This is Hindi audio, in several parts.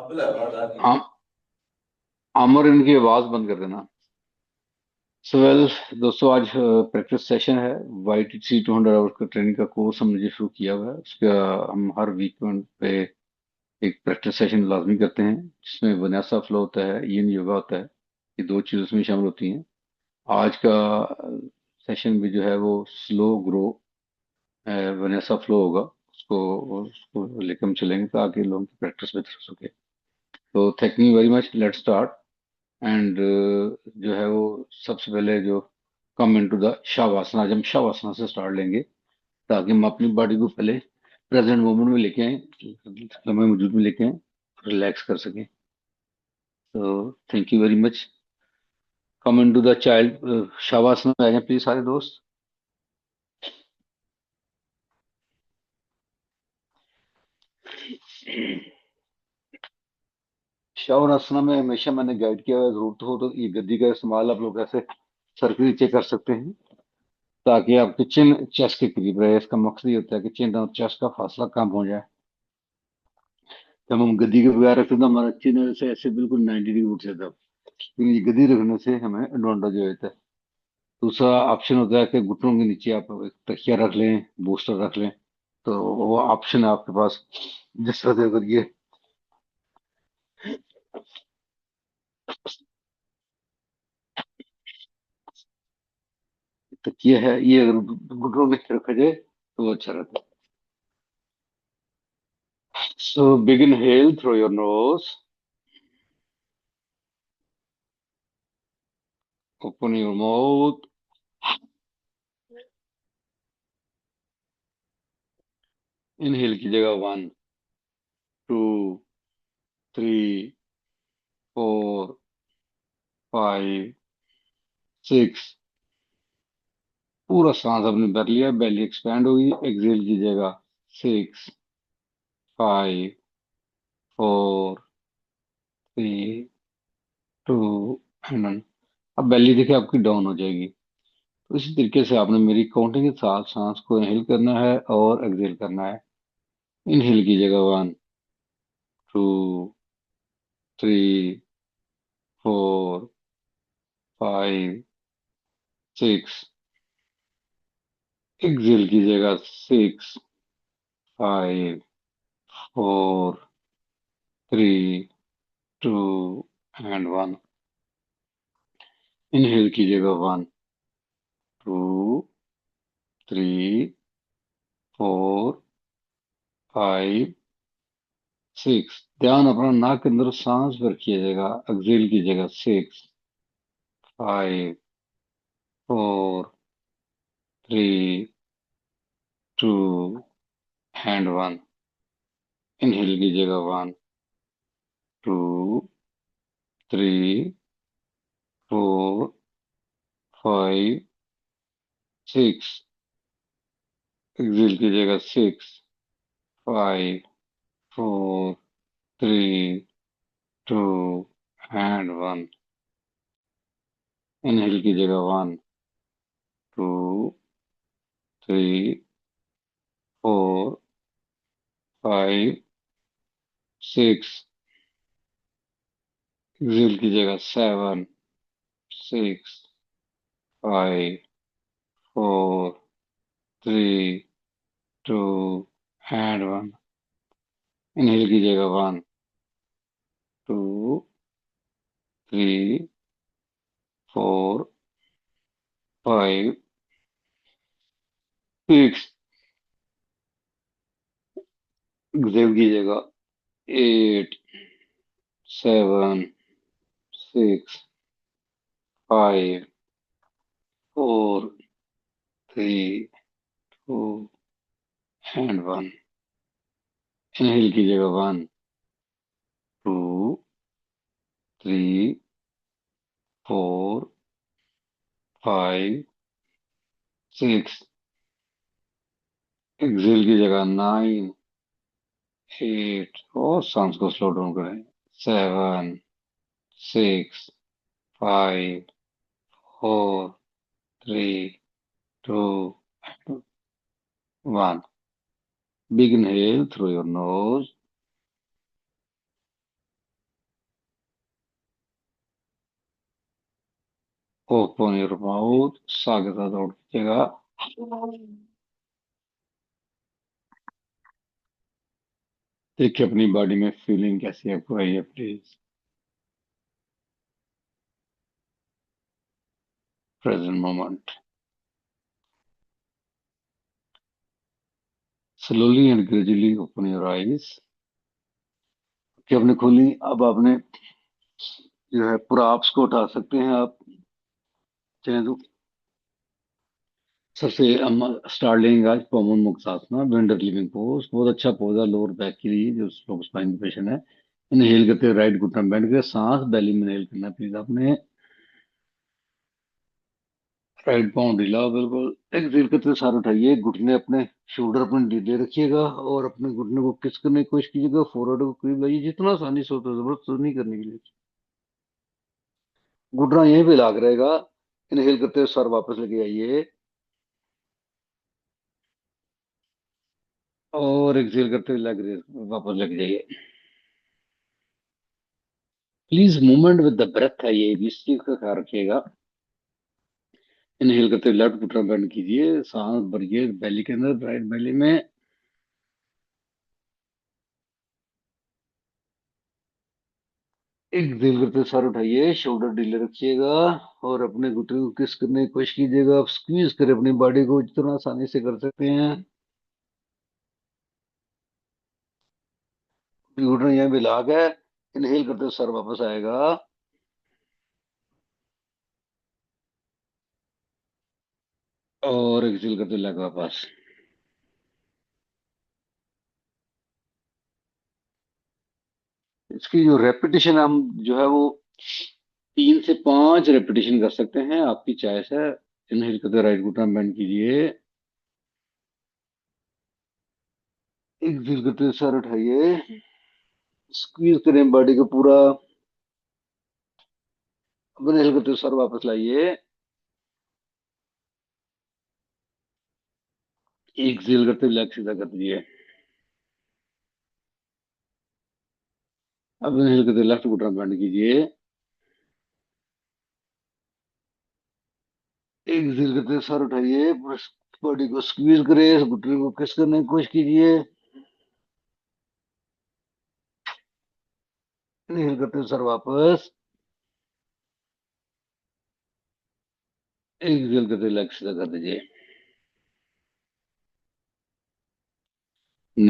आम, आमर इनकी आवाज बंद कर देना। सो वेल दोस्तों, आज प्रैक्टिस सेशन है। YTC 200 आवर्स का ट्रेनिंग का कोर्स हमने जो शुरू किया हुआ है उसका हम हर वीकेंड पे एक प्रैक्टिस सेशन लाजमी करते हैं, जिसमें विन्यासा फ्लो होता है, यिन योगा होता है। ये दो चीज़ उसमें शामिल होती हैं। आज का सेशन भी जो है वो स्लो ग्रो विन्यासा फ्लो होगा। उसको लेकर हम चलेंगे ताकि लोगों की प्रैक्टिस बेहतर हो सके। तो thank you very much, let's start. And जो है वो सबसे पहले जो कम इनटू द शवासना, आज हम शवासना से स्टार्ट लेंगे ताकि हम अपनी बॉडी को पहले प्रेजेंट मोमेंट में लेके आए, लम्बे मौजूद में लेके आए, रिलैक्स कर सकें। तो thank you very much. Come into the child shavasana में आ जाए प्लीज सारे दोस्त। शवासना में हमेशा मैंने गाइड किया है, जरूरत हो तो ये गद्दी का इस्तेमाल आप लोग ऐसे सर के नीचे कर सकते हैं ताकि आपकी चिन चेस्ट के करीब रहे। इसका मकसद ये होता है कि चिन और चेस्ट का फासला कम हो जाए। जब हम गद्दी के बगैर रखते हैं तो हमारा चिन्ह से ऐसे बिल्कुल 90 डिग्री उठ जाता है। लेकिन ये गद्दी रखने से हमें एडवांटेज हो जाता है। दूसरा ऑप्शन होता है कि घुटनों के नीचे आप एक तकिया रख लें, बूस्टर रख लें। तो वो ऑप्शन है आपके पास। जिस तरह से अगर ये तकिया है, ये अगर घुटनों के नीचे रखा जाए तो वो अच्छा रहता है। So begin hale through your nose, open your mouth, inhale कीजिएगा। 1 2 3 4 5 6। पूरा सांस आपने भर लिया, बेली एक्सपैंड होगी, एक्सेल कीजिएगा। 6 5 4 3 2 अब बेली देखिए आपकी डाउन हो जाएगी। तो इसी तरीके से आपने मेरी काउंटिंग के साथ सांस को इनहेल करना है और एक्सेल करना है। इनहेल कीजिएगा। 1 2 3 4 5 6। एक्सेल कीजिएगा। 6 5 4 3 2 1। इनहेल कीजिएगा। 1 2 3 4 5 6। ध्यान अपना नाक के अंदर सांस पर कीजिएगा। एक्सेल कीजिएगा। 6 5 4 3 2 1। इनहेल कीजिएगा। 1 2 3 4 5 6। एक्सेल कीजिएगा। 6 5 4 3 2 1। इनहेल कीजिएगा। 1 2 3 4 5 6। एक्सेल कीजिएगा। 7 6 5 4 3 2 1। इनहेल कीजिएगा। 1 2 3 4 5 6। एक्सेल कीजिएगा। 8 7 6 5 4 3 2 1। इनहेल कीजिएगा। 1 2 3 4 5 6। एक्सेल कीजिएगा। 9 8 और सांस को स्लो डाउन करें। 7 6 5 4 3 2 1। Big inhale through your nose. Open your mouth, सा के साथ आउट कीजिएगा। देखिए अपनी बॉडी में फीलिंग कैसी है आपको, आइए please. Present moment. Slowly and gradually open your eyes. कि आपने खोली, अब आपने जो है पूरा आपस को उठा सकते हैं आप चाहें तो। सबसे हम स्टार्ट लेंगे आज पवन मुक्तासना, विंडर लिविंग पोज। बहुत अच्छा पोज है लोअर बैक के लिए, जो लोग स्पाइन पेशेंट है। इनहेल करते हुए राइट घुटना बैंड करके सांस बेली में इनहेल करना है प्लीज आपने। राइट पाँव ढीला हो बिल्कुल। एक्सेल करते हुए सार उठाइए, घुटने अपने शोल्डर अपने ढीले रखिएगा और अपने घुटने को किस करने की कोशिश कीजिएगा, फोरवर्ड को करीब लाइए जितना आसानी से होता है, जबरदस्त नहीं करने के लिए। घुटना यहीं पे लाग रहेगा। इनहेल करते हुए सर वापस लेके आइए और एक्सेल करते हुए लेग रेस वापस लेके जाइए। Please movement with the breath है ये, इस चीज का ख्याल रखिएगा। इनहेल करते हुए लेफ्ट घुटना बेंड कीजिए, सांस भरिए बेली के अंदर, राइट बेली में। एक्सेल करते हुए सर उठाइए, शोल्डर ढीले रखिएगा और अपने घुटने को किस करने की कोशिश कीजिएगा। आप स्क्वीज करें अपनी बॉडी को जितना आसानी से कर सकते हैं। घुटना यहाँ भी लाग है। इनहेल करते हुए सर वापस आएगा और एक्सेल करते हुए लेग वापस। इसकी जो रेपिटेशन हम जो है वो 3 से 5 रेपिटेशन कर सकते हैं, आपकी चॉइस है। इनहेल करते हुए राइट घुटना बेंड कीजिए, एक्सेल करते हुए सर उठाइए, स्क्वीज करें बॉडी को पूरा। अब इनहेल करते हुए सर वापस लाइए, एक्सेल करते हुए लेग सीधा कर दीजिए। अब इनहेल करते हुए लेफ्ट घुटना बेंड कीजिए, एक्सेल करते हुए सर उठाइए, बॉडी को स्क्वीज करें, इस घुटने को किस करने की कोशिश कीजिए। इनहेल करते हुए सर वापस, एक्सेल करते हुए लेग सीधा कर दीजिए।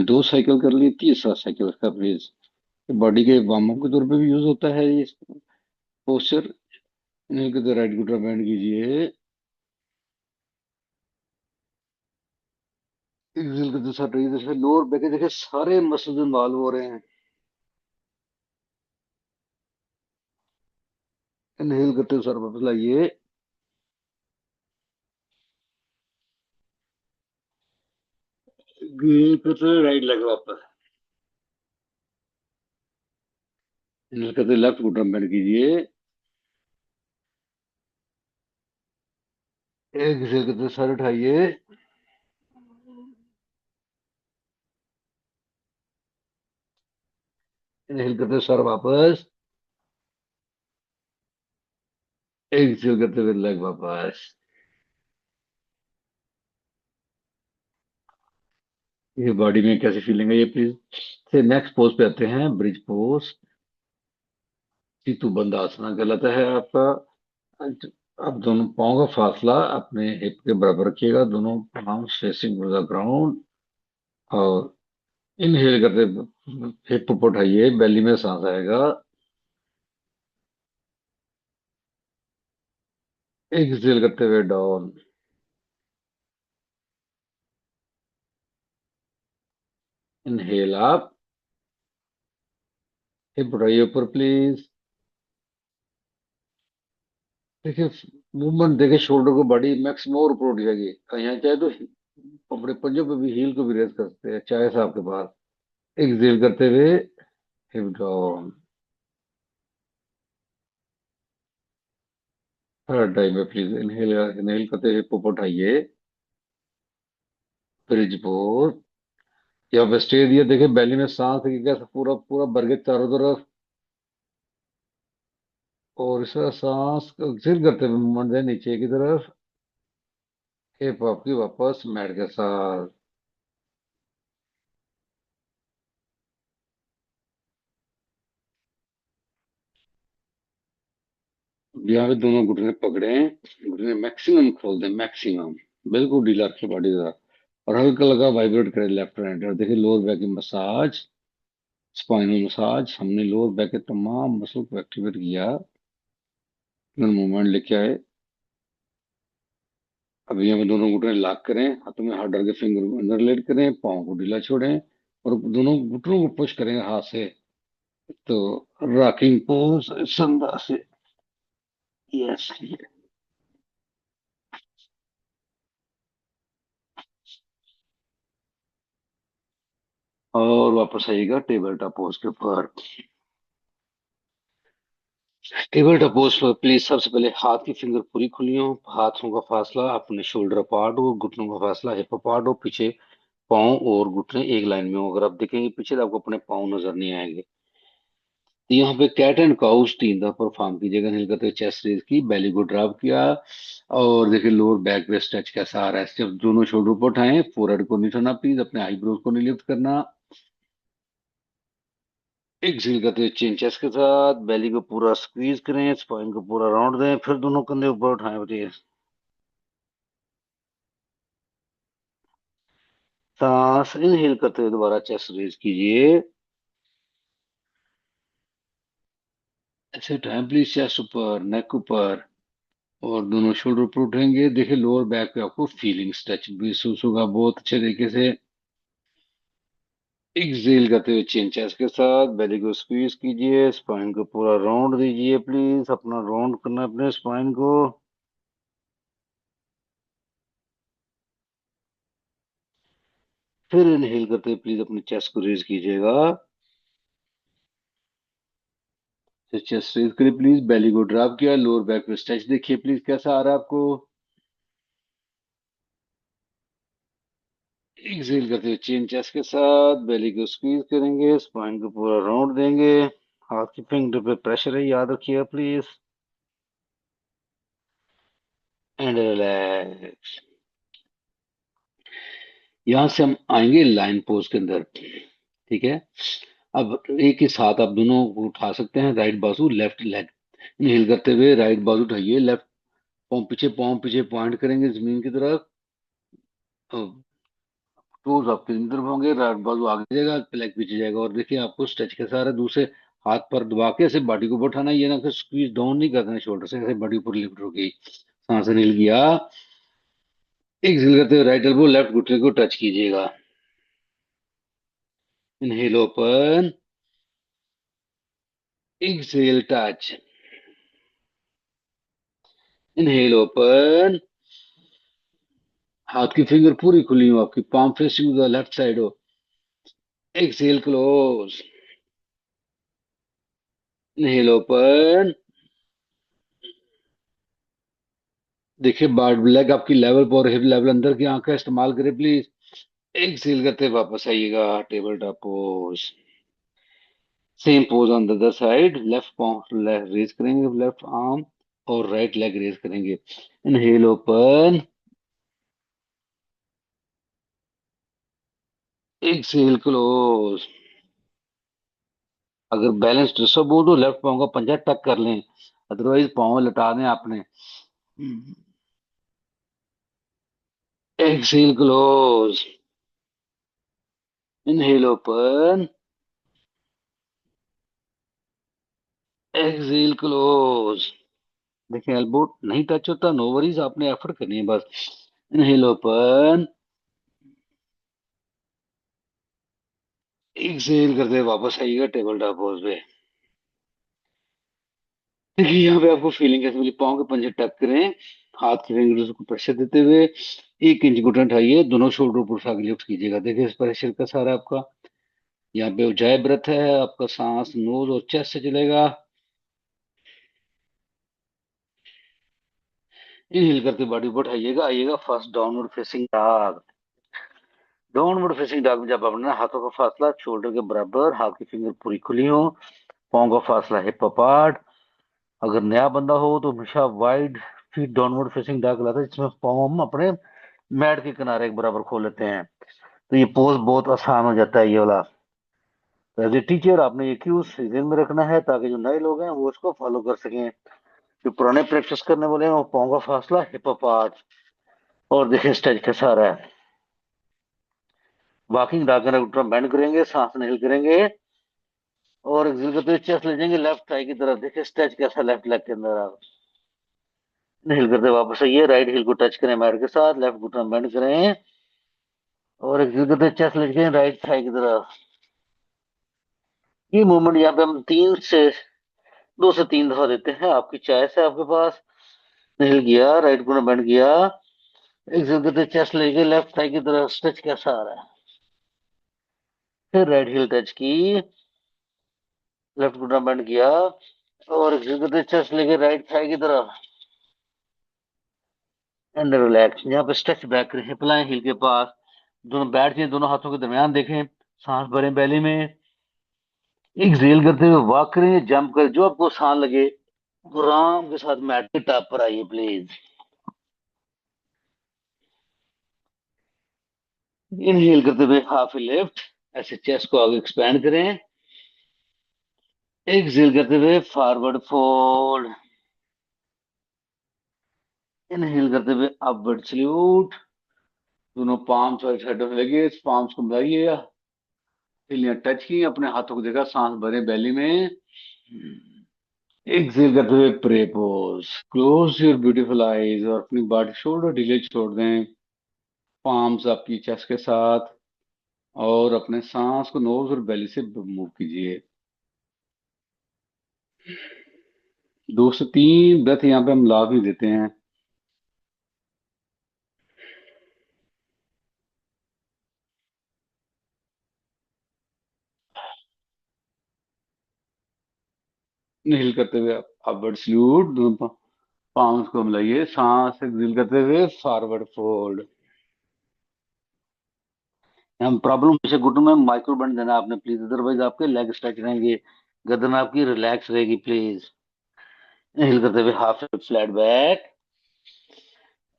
2 साइकिल कर ली, तीसरा साइकिल का प्लीज। बॉडी के वार्म अप के तौर पे भी यूज होता है ये पोस्चर। इनहेल करते राइट घुटना बैंड कीजिए, एक्सेल करते साथ रहिए, जैसे लोअर बैक के देखिए सारे मसल्स इन्वॉल्व हो रहे हैं। इनहेल करते हुए सर वापस लाइए, एक्सेल करते हुए राइट लेग वापस। इनहेल करते लेफ्ट घुटना बैंड कीजिए, एक्सेल करते सर उठाइए, इनहेल करते सर वापस, एक्सेल करते हुए लेग वापस। ये बॉडी में कैसी फीलिंग है ये प्लीज से नेक्स्ट पोज पे आते हैं, ब्रिज पोज। सीतु बंद आसना कहलाता है आपका। आप दोनों पाँव का फासला अपने हिप के बराबर रखिएगा, दोनों पाँव फेसिंग टू द ग्राउंड। और इनहेल करते हिप ऊपर उठाइए, बेली में सांस आएगा। एक्सेल करते हुए डाउन। इनहेल अप, हिप उठाइए ऊपर प्लीज। देखिए मूवमेंट देखिए, शोल्डर को बॉडी मैक्सिमम और ऊपर उठ जाएगी। यहाँ चाहे तो अपने पंजों पे भी हील को भी रेस कर सकते हैं, चाहे से आपके पास। एक्सेल करते हुए हिप डाउन। थर्ड टाइम में प्लीज इनहेल इनहेल करते हुए हिप ऊपर उठाइए, ब्रिज पोज। यहाँ पे स्टे दिया, देखिए बेली में सांस की कैसे पूरा पूरा भर के चारों तरफ। और इस तरह सांस को एक्सेल करते हुए मूवमेंट दें नीचे की तरफ, हिप हॉप की वापस मैट के साथ। यहाँ पे दोनों घुटने पकड़े, घुटने मैक्सिमम खोल दें, मैक्सिमम बिल्कुल ढीला रखें बॉडी का। और हल्का लगा वाइब्रेट करें लेफ्ट राइट। और देखिए लोअर बैक की मसाज, स्पाइनल मसाज, हमने लोअर बैक के तमाम मसल को एक्टिवेट किया, मूवमेंट लेके आए। अब यहाँ पे दोनों घुटने लॉक करें, हाथों में हाथ डाल के फिंगर को अंदर लेट करें, पाँव को ढीला छोड़ें और दोनों घुटनों को पुश करें हाथ से। तो रॉकिंग पोज संदा से, यस। और वापस आइएगा टेबल टॉप पोज के ऊपर। टेबल टॉप पोज पर प्लीज सबसे पहले हाथ की फिंगर पूरी खुली हो, हाथों का फासला अपने शोल्डर अपार्ट हो, घुटनों का फासला हिप अपार्ट हो, पीछे पाँव और घुटने एक लाइन में हो। अगर आप देखेंगे पीछे तो आपको अपने पाँव नजर नहीं आएंगे। तो यहाँ पे कैट एंड काउच 3 दफा परफॉर्म कीजिएगा। नील करते हुए चेस्ट रेज की, बेली को ड्रॉप किया। और देखिए लोअर बैक पे स्ट्रेच कैसा आ रहा है। जब दोनों शोल्डर ऊपर उठाएं, फोरहेड को नहीं उठाना प्लीज, अपने आईब्रोज को नहीं लिफ्ट करना। एक्सेल करते हुए चेन चेस्ट के साथ बेली को पूरा स्क्वीज करें, स्पाइन को पूरा राउंड दें, फिर दोनों कंधे ऊपर उठाएं बेटिए। सांस इनहेल करते हुए दोबारा चेस्ट रेज कीजिए। ऐसे टाइम प्लीज चेस्ट ऊपर, नेक ऊपर और दोनों शोल्डर ऊपर उठेंगे। देखिए लोअर बैक पे आपको फीलिंग स्ट्रेच महसूस होगा बहुत अच्छे तरीके से। एक्सेल करते हुए चेन चेस्ट के साथ बेली को स्क्वीज कीजिए, स्पाइन को पूरा राउंड दीजिए प्लीज, अपना राउंड करना है अपने स्पाइन को। फिर इनहेल करते हुए प्लीज अपने चेस्ट को रेज कीजिएगा। चेस्ट रेज करिए प्लीज, बेली को ड्रॉप किया, लोअर बैक पे स्ट्रेच देखिए प्लीज कैसा आ रहा है आपको। एक्सेल करते हुए चेन चेस्ट के साथ बेली को स्क्वीज करेंगे, स्पाइन को पूरा राउंड देंगे। हाथ की फिंगर पे प्रेशर है, याद रखिएगा प्लीज। And relax. यहां से हम आएंगे लाइन पोज के अंदर, ठीक है। अब एक ही साथ आप दोनों को उठा सकते हैं, राइट बाजू लेफ्ट लेग। इनहेल करते हुए राइट बाजू उठाइए, लेफ्ट पाँव पीछे पॉइंट करेंगे जमीन की तरफ। टोज आपके अंदर होंगे, राइट बाजू आगे जाएगा, लेग पीछे जाएगा। और देखिए आपको स्ट्रेच के सारे दूसरे हाथ पर दबा के ऐसे बॉडी को उठाना है, ये ना कि स्क्वीज डाउन नहीं करना है शोल्डर से, ऐसे बॉडी ऊपर लिफ्ट होगी। सांस नील किया। एक्सेल करते हुए राइट एल्बो लेफ्ट घुटने को टच कीजिएगा। Inhale open, exhale touch. Inhale open, हाथ की फिंगर पूरी खुली हो, आपकी palm facing the left side हो। Exhale close. Inhale open. देखिए बार लेग आपकी लेवल पर, हिप लेवल अंदर की आंख का इस्तेमाल करें प्लीज। एक्सेल करते वापस आइएगा table top pose. Same pose on the other side, left पाँव लेफ्ट रेज करेंगे, लेफ्ट आर्म और राइट लेग रेज करेंगे। Inhale open, exhale close. अगर बैलेंस डिस्टर्ब हो तो लेफ्ट पाँव का पंजा टक कर लें, अदरवाइज पाँव लटा दें आपने। Exhale close. Inhale open, exhale close. देखिए एल्बो नहीं टच होता, नो वरीज, आपने एफर्ट करनी है बस। इनहेल ओपन, एक्सेल करते वापस आइएगा टेबल टॉप पोज पे। देखिए यहाँ पे आपको फीलिंग कैसे मिली, पाँव के पंजे टक करें, हाथ की फिंगर्स को प्रेशर देते हुए 1 इंच घुटना उठाइए, दोनों शोल्डर ऊपर उठा के लिफ्ट कीजिएगा। देखिए इस प्रेशर का सारा आपका यहाँ पे उज्जाई ब्रथ है, आपका सांस नोज और चेस्ट से चलेगा। इनहेल करते बॉडी ऊपर उठाइएगा, आइएगा first downward facing dog. Downward facing dog में जब अपना हाथों का फासला शोल्डर के बराबर, हाथ की फिंगर पूरी खुली हो, पाँव का फासला हिप अपार्ट, अगर नया बंदा हो तो हमेशा wide feet downward facing dog लाता है, जिसमें पाँव हम अपने मैट के किनारे के बराबर खोल लेते हैं। तो ये पोज बहुत आसान हो जाता है ये वाला। तो एज ए टीचर आपने ये क्यूज ध्यान में रखना है, ताकि जो नए लोग हैं वो इसको फॉलो कर सकें। जो पुराने प्रैक्टिस करने वाले हैं वो पाँव का फासला, हिप अपार्ट, और देखिए स्टेज कैसा आ रहा है। वॉकिंग डॉग का बैंड करेंगे, सांस नहीं करेंगे, और एक्सेल करते हुए चेस्ट ले जाएंगे लेफ्ट थाई की तरफ। देखिए स्ट्रेच कैसा लेफ्ट लेग के अंदर आप हिल करते वापस आइए, राइट हिल को टच करें मैट के साथ, लेफ्ट घुटना बेंड करें, और एक्सेल करते हुए चेस्ट ले जाएंगे राइट थाई की तरफ। ये मूवमेंट यहाँ पे हम 2 से 3 दफा देते हैं, आपकी चॉइस है आपके पास। हिल गया, राइट घुटना बेंड किया, एक्सेल करते चेस्ट ले गए लेफ्ट थाई की तरफ, स्ट्रेच कैसा आ रहा है। फिर राइट हिल टच की, लेफ्ट घुटना बेंड किया, और एक्सेल करते चेस्ट ले गए राइट थाई की तरफ, एंड रिलैक्स। यहाँ पे स्ट्रेच बैक करें, हिप लाएं हिल के पास, दोनों बैठ जाएं, दोनों हाथों के दरमियान देखें, सांस भरें बैली में, एक्सेल करते हुए वॉक करें, जंप करें, जो आपको आसान लगे। आराम के साथ मैट के टॉप पर आइए प्लीज। इनहेल करते हुए हाफ लिफ्ट, ऐसे चेस्ट को आगे एक्सपैंड करें। एक्सेल करते हुए फॉरवर्ड फोल्ड। इनहेल करते हुए अपवर्ड सल्यूट। दोनों पाम साइड में लगे, पाम्स को मिलाइए, हिलियां टच की, अपने हाथों को देखा, सांस भरे बैली में। एक्सेल करते हुए pray pose, close your beautiful eyes, और अपनी बॉडी शोल्डर ढीले छोड़ दें, पाम्स आपकी चेस्ट के साथ, और अपने सांस को नोज और बेली से मूव कीजिए। 2 से 3 ब्रेथ यहाँ पे हम ला भी देते हैं। हिल करते हुए अपवर्ड सल्यूट, दोनों पाम्स को मिलाइए, सांस एक्सेल करते हुए फॉरवर्ड फोल्ड। हम प्रॉब्लम हमेशा घुटनों में माइक्रो बेंड देना आपने प्लीज, अदरवाइज आपके लेग स्ट्रेच रहेंगे, गर्दन आपकी रिलैक्स रहेगी प्लीज। हिल करते हुए हाफ फ्लैट बैक,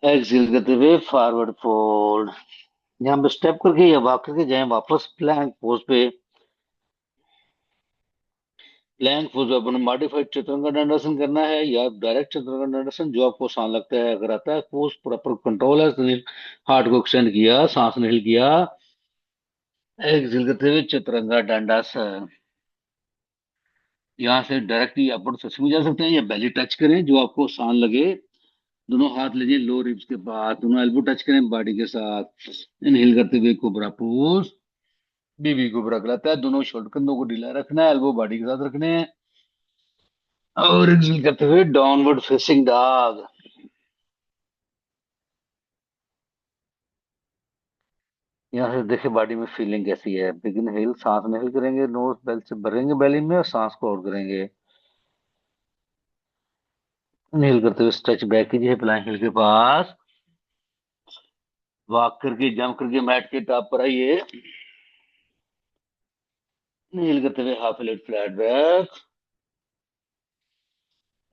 एक्सेल करते हुए फॉरवर्ड फोल्ड। यहाँ पे स्टेप करके या वॉक करके जाएं वापस प्लैंक पोज पे। प्लैंक पोज पे अपने मॉडिफाइड चतुरंगा दंडासन करना है, या डायरेक्ट चतुरंगा दंडासन, जो आपको आसान लगता है। अगर आता है पोज प्रॉपर कंट्रोल है तो हार्ट को एक्सटेंड किया, सांस नहीं किया, एक्सेल करते हुए चतुरंगा दंडासन। यहाँ से डायरेक्टली अपवर्ड स्विचिंग जा सकते हैं, या बेली टच करें, जो आपको आसान लगे। दोनों हाथ लीजिए लो रिब्स के पास, दोनों एल्बो टच करें बॉडी के साथ। इनहेल करते हुए कोबरा पोज, बीबी कोबरा कहलाता है। दोनों शोल्डर कंधों को ढीला रखना है, एल्बो बॉडी के साथ रखने हैं, और एक्सेल करते हुए डाउनवर्ड फेसिंग डॉग। यहाँ से देखिए बॉडी में फीलिंग कैसी है। बिगिन हिल, सांस नहीं करेंगे, नोज बेल से भरेंगे बेली में, और सांस को आउट करेंगे। इनहेल करते हुए स्ट्रेच बैक कीजिए, प्लांक हिल के पास, वॉक करके जंप करके मैट के टॉप पर आइए। इनहेल करते हुए half lift flat back,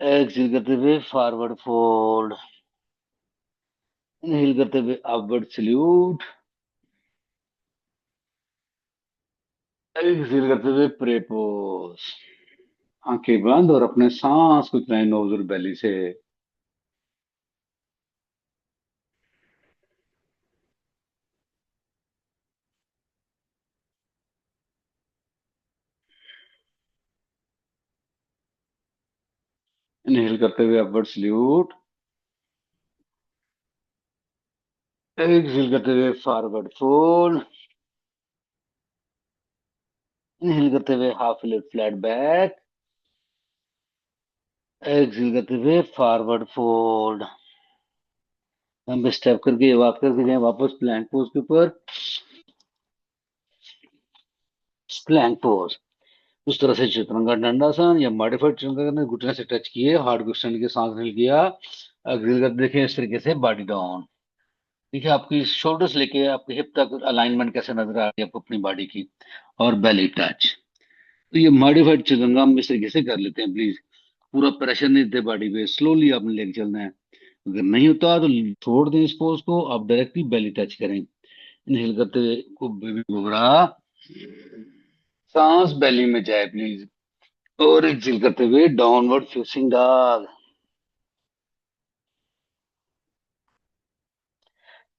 exhale करते हुए फॉरवर्ड फोल्ड। इनहेल करते हुए अपवर्ड सल्यूट, एक्सेल करते हुए प्रे पोज। आंखें बंद और अपने सांस को चलाएं नोज और बेली से। इनहेल करते हुए अपवर्ड सल्यूट, एक्सेल करते हुए फॉरवर्ड फोल्ड। इनहेल करते हुए half lift flat back, exhale करते हुए फॉरवर्ड फोल्ड। हम स्टेप करके वॉक करके जाए वापस प्लैंक पोज के ऊपर। प्लैंक पोज उस तरह से चतुरंगा दंडासन या मॉडिफाइड चतुरंगा करने, घुटने से टच किए, हार्ड को एक्सटेंड किया, सांस नहीं किया, एक्सेल कर देखें इस तरीके से बॉडी डाउन। देखिए आपकी शोल्डर्स लेके आपके हिप तक अलाइनमेंट कैसे नजर आ रही है आपको अपनी बॉडी की, और बेली टच। तो ये मॉडिफाइड चतुरंगा हम इस तरीके से कर लेते हैं प्लीज। पूरा प्रेशर नहीं देते बॉडी पे, स्लोली आपने लेके चलना है। अगर नहीं होता तो छोड़ दें इस पोज को, आप डायरेक्टली बेली टच करें। इनहेल करते हुए को बेबी कोबरा, सांस बेली में जाए प्लीज। और एक्सेल करते हुए downward facing dog.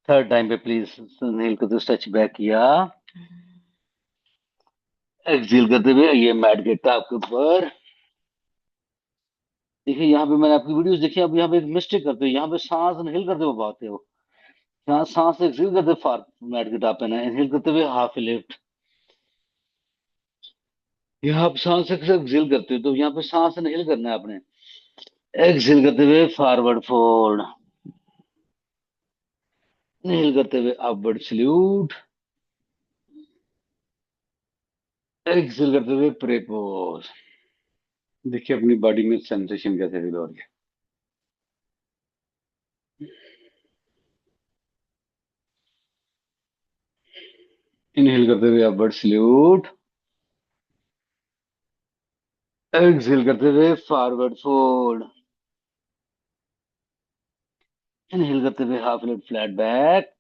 Third time पे प्लीज इनहेल करते हुए स्ट्रेच बैक किया। एक्सेल करते हुए ये मैट गिरता आपके ऊपर। देखिए यहाँ पे मैंने आपकी वीडियोस देखी, आप यहाँ पे एक मिस्टेक करते हो, यहाँ पे सांस इनहेल करते हुए पाते हो, यहाँ सांस एक्सेल करते हुए फार मैट गिटा पे ना, इनहेल करते हुए हाफ लिफ्ट। यहाँ आप सांस एक्सेल करते हो तो यहाँ पे सांस इनहेल करना है आपने। एक्सेल करते हुए फॉरवर्ड फोल्ड, इनहेल करते हुए अपवर्ड सल्यूट, एक्सेल करते हुए प्रे पोज। देखिए अपनी बॉडी में सेंसेशन कैसे फील हो रही है। इनहेल करते हुए अपवर्ड सल्यूट, एक्सेल करते हुए फॉरवर्ड फोल्ड, इनहेल करते हुए half lift flat back,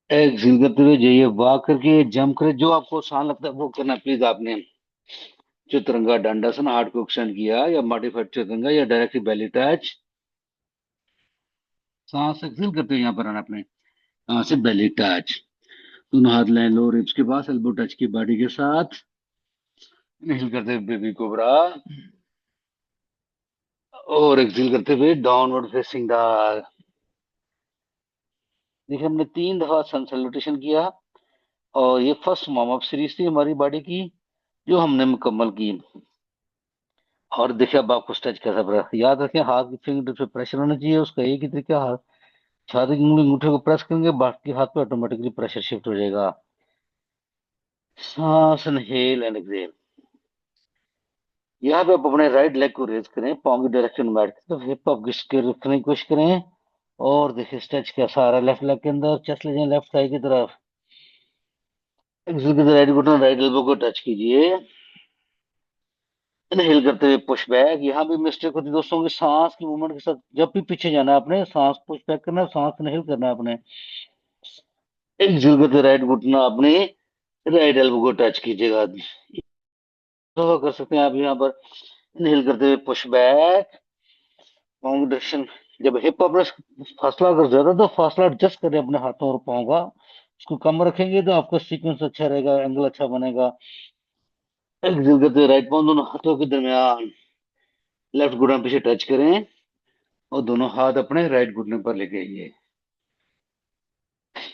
exhale करते हुए जाइए वॉक करके जंप करे, जो आपको आसान लगता है वो करना प्लीज। आपने चतुरंगा दंडासन हार्ट को एक्सटेंड किया, या मॉडिफाइड चतुरंगा, या डायरेक्टली बेली टच। सांस एक्सेल करते हुए यहाँ पर आना अपने, यहाँ से बेली टच। दोनों हाथ लाए लो रिब्स के पास, एल्बो टच की बॉडी के साथ। इनहेल करते हुए बेबी कोबरा, और एक्सेल करते हुए डाउनवर्ड फेसिंग डॉग। देखिए हमने 3 दफा सन सैल्यूटेशन किया, और ये फर्स्ट वार्म अप सीरीज थी हमारी बॉडी की, जो हमने मुकम्मल की। और देखिए अब आपको स्ट्रेच कैसा पड़ा, याद रखें हाथ की फिंगर पे प्रेशर होना चाहिए, उसका एक ही तरीका, हाथ छाती की उंगली अंगूठे को प्रेस करेंगे, बाकी हाथ पे ऑटोमेटिकली प्रेशर शिफ्ट हो जाएगा। सांस इनहेल एंड एक्सेल। यहाँ पे आप अपने राइट लेग को रेज करें, पाँव की डायरेक्शन में बैठ के, तो हिप अप घिस के रखने की कोशिश करें। और देखिए स्ट्रेच कैसा आ रहा है, लेफ्ट लेग के अंदर, चेस्ट ले जाएं लेफ्ट थाई की तरफ। एक्सेल की राइट घुटना राइट एल्बो को टच कीजिए। इनहेल करते हुए पुश बैक। यहाँ भी मिस्टेक होती है दोस्तों की, सांस की मूवमेंट के साथ जब भी पीछे जाना है आपने, सांस पुश बैक करना है, सांस इनहेल करना है आपने। एक्सेल करते राइट घुटना अपने राइट एल्बो को टच कीजिएगा। तो कर सकते हैं आप यहाँ पर, इनहेल करते हुए पुश बैक, पाँव की डायरेक्शन। जब हिप अपने फासला अगर ज्यादा, तो फासला एडजस्ट करें अपने हाथों और पाँव का, उसको कम रखेंगे तो आपका सीक्वेंस अच्छा रहेगा, एंगल अच्छा बनेगा। एक्सेल करते हुए राइट पाँव दोनों हाथों के दरमियान, लेफ्ट घुटना पीछे टच करें, और दोनों हाथ अपने राइट घुटने पर लेके आइए।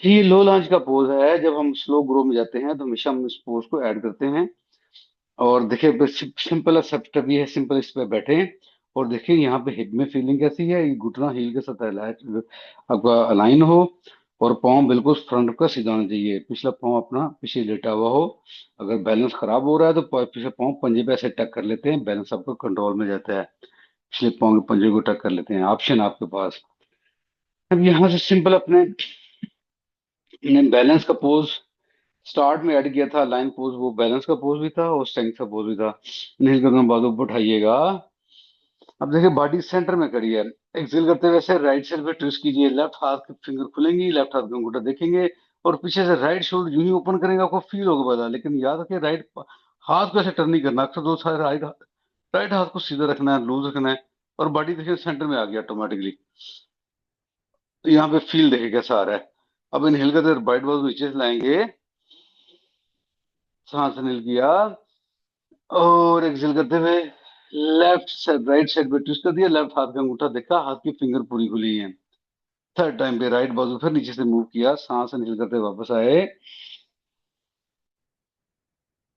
ये लो लॉन्च का पोज है, जब हम स्लो ग्रो में जाते हैं तो हमेशा हम इस पोज को ऐड करते हैं। और देखिए सिंपल स्टेप ये है, सिंपल इस पे बैठे। और देखिए यहाँ पे हिप में फीलिंग कैसी है, ये घुटना हील के साथ आपका अलाइन हो, और पाँव बिल्कुल फ्रंट का सीधा होना चाहिए, पिछला पाँव अपना पीछे लेटा हुआ हो। अगर बैलेंस खराब हो रहा है तो पिछले पाँव पंजे पे ऐसे टक कर लेते हैं, बैलेंस आपका कंट्रोल में जाता है। पिछले पाँव के पंजे को टक कर लेते हैं, ऑप्शन आपके पास। अब यहाँ से सिंपल अपने बैलेंस का पोज स्टार्ट में ऐड किया था, लाइन पोज, वो बैलेंस का पोज भी था और स्ट्रेंथ का पोज भी था। नील कदम बाजू ऊपर उठाइएगा। अब देखिए बॉडी सेंटर में करी है। एक्सेल करते हुए ऐसे राइट साइड पे ट्विस्ट कीजिए, लेफ्ट हाथ की फिंगर खुलेंगी, लेफ्ट हाथ का अंगूठा देखेंगे, और पीछे से राइट शोल्डर यूं ही ओपन करेंगे, आपको फील होगा पता, लेकिन याद रखिए राइट हाथ को ऐसे टर्न नहीं करना, अक्सर दो साइड राइट हाथ को सीधा रखना है, लूज रखना है, और बॉडी देखिए सेंटर में आ गया ऑटोमेटिकली। तो यहाँ पे फील देखिए कैसा आ रहा है। अब इनहेल करते हुए राइट बाजू नीचे से लाएंगे, सांस इनहेल किया, और एक्सेल करते हुए लेफ्ट साइड राइट साइड पे ट्विस्ट कर दिया, लेफ्ट हाथ का अंगूठा देखा, हाथ की फिंगर पूरी खुली है। थर्ड टाइम पे राइट बाजू फिर नीचे से मूव किया, सांस इनहेल करते हुए वापस आए,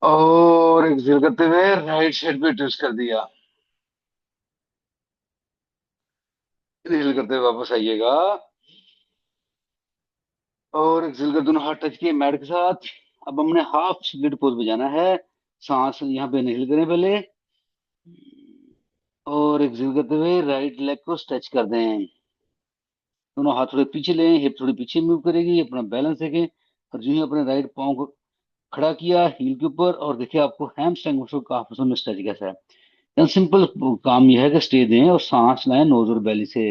और एक्सेल करते हुए राइट साइड पे ट्विस्ट कर दिया। इनहेल करते हुए वापस आइएगा, और एक्सेल कर दोनों हाथ टच किए मैट के साथ। अब हमने हाफ स्प्लिट पोज बजाना है, सांस यहाँ पे इनहेल करें पहले, और एक्सेल करते हुए राइट लेग को स्ट्रेच कर दें। दोनों हाथ थोड़े पीछे लें, हिप थोड़ी पीछे मूव करेगी, अपना बैलेंस देखें। और जो ही अपने राइट पाँव को खड़ा किया हील के ऊपर, और देखिए आपको हैमस्ट्रिंग मसल काफ मसल में स्ट्रेच कैसा है। सिंपल काम यह है कि स्टे दें और सांस लें नोज और बेली से।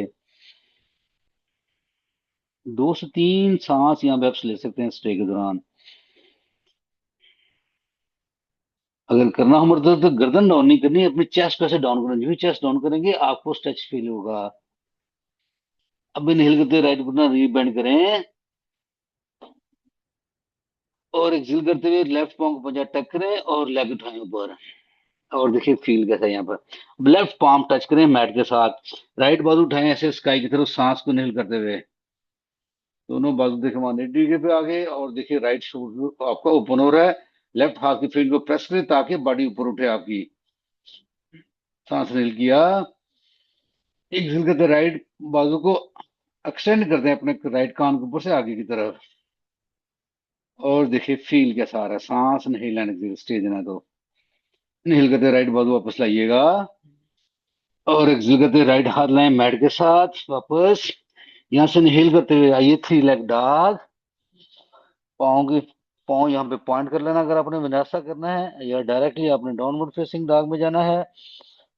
2 से 3 सांस यहाँ पे आप ले सकते हैं स्टे के दौरान। अगर करना हो मतलब तो गर्दन डाउन नहीं करनी, अपनी चेस्ट को ऐसे डाउन करना, जो भी चेस्ट डाउन करेंगे आपको स्ट्रेच फील होगा। अब इनहेल करते हुए राइट घुटना रीबेंड करें और एक्सेल करते हुए लेफ्ट पाँव को पंजा टक करें और लेग उठाएं ऊपर। और देखिए फील कैसा है यहाँ पर। लेफ्ट पाम टच करें मैट के साथ, राइट बाजू उठाएं ऐसे स्काई की तरफ सांस को इनहेल करते हुए। दोनों बाजू देखे 180 पे आगे, और देखिए राइट शोल्डर आपका ओपन हो रहा है। लेफ्ट हाथ की फील्ड को प्रेस करें ताकि बॉडी ऊपर उठे आपकी। सांस इनहेल किया, एक्सेल करते राइट बाजू को एक्सटेंड करते हैं अपने राइट कान के ऊपर से आगे की तरफ। और देखिए फील कैसा आ रहा है, सांस नहीं लेने स्टेज ना तो। इनहेल करते राइट बाजू वापस लाइएगा और एक्सेल करते राइट हाथ लाएं मैट के साथ वापस। यहां से इनहेल करते हुए आइए 3 लेग डॉग। पाँव की पाँव यहाँ पे पॉइंट कर लेना अगर आपने विन्यासा करना है, या डायरेक्टली आपने डाउनवर्ड फेसिंग डॉग में जाना है।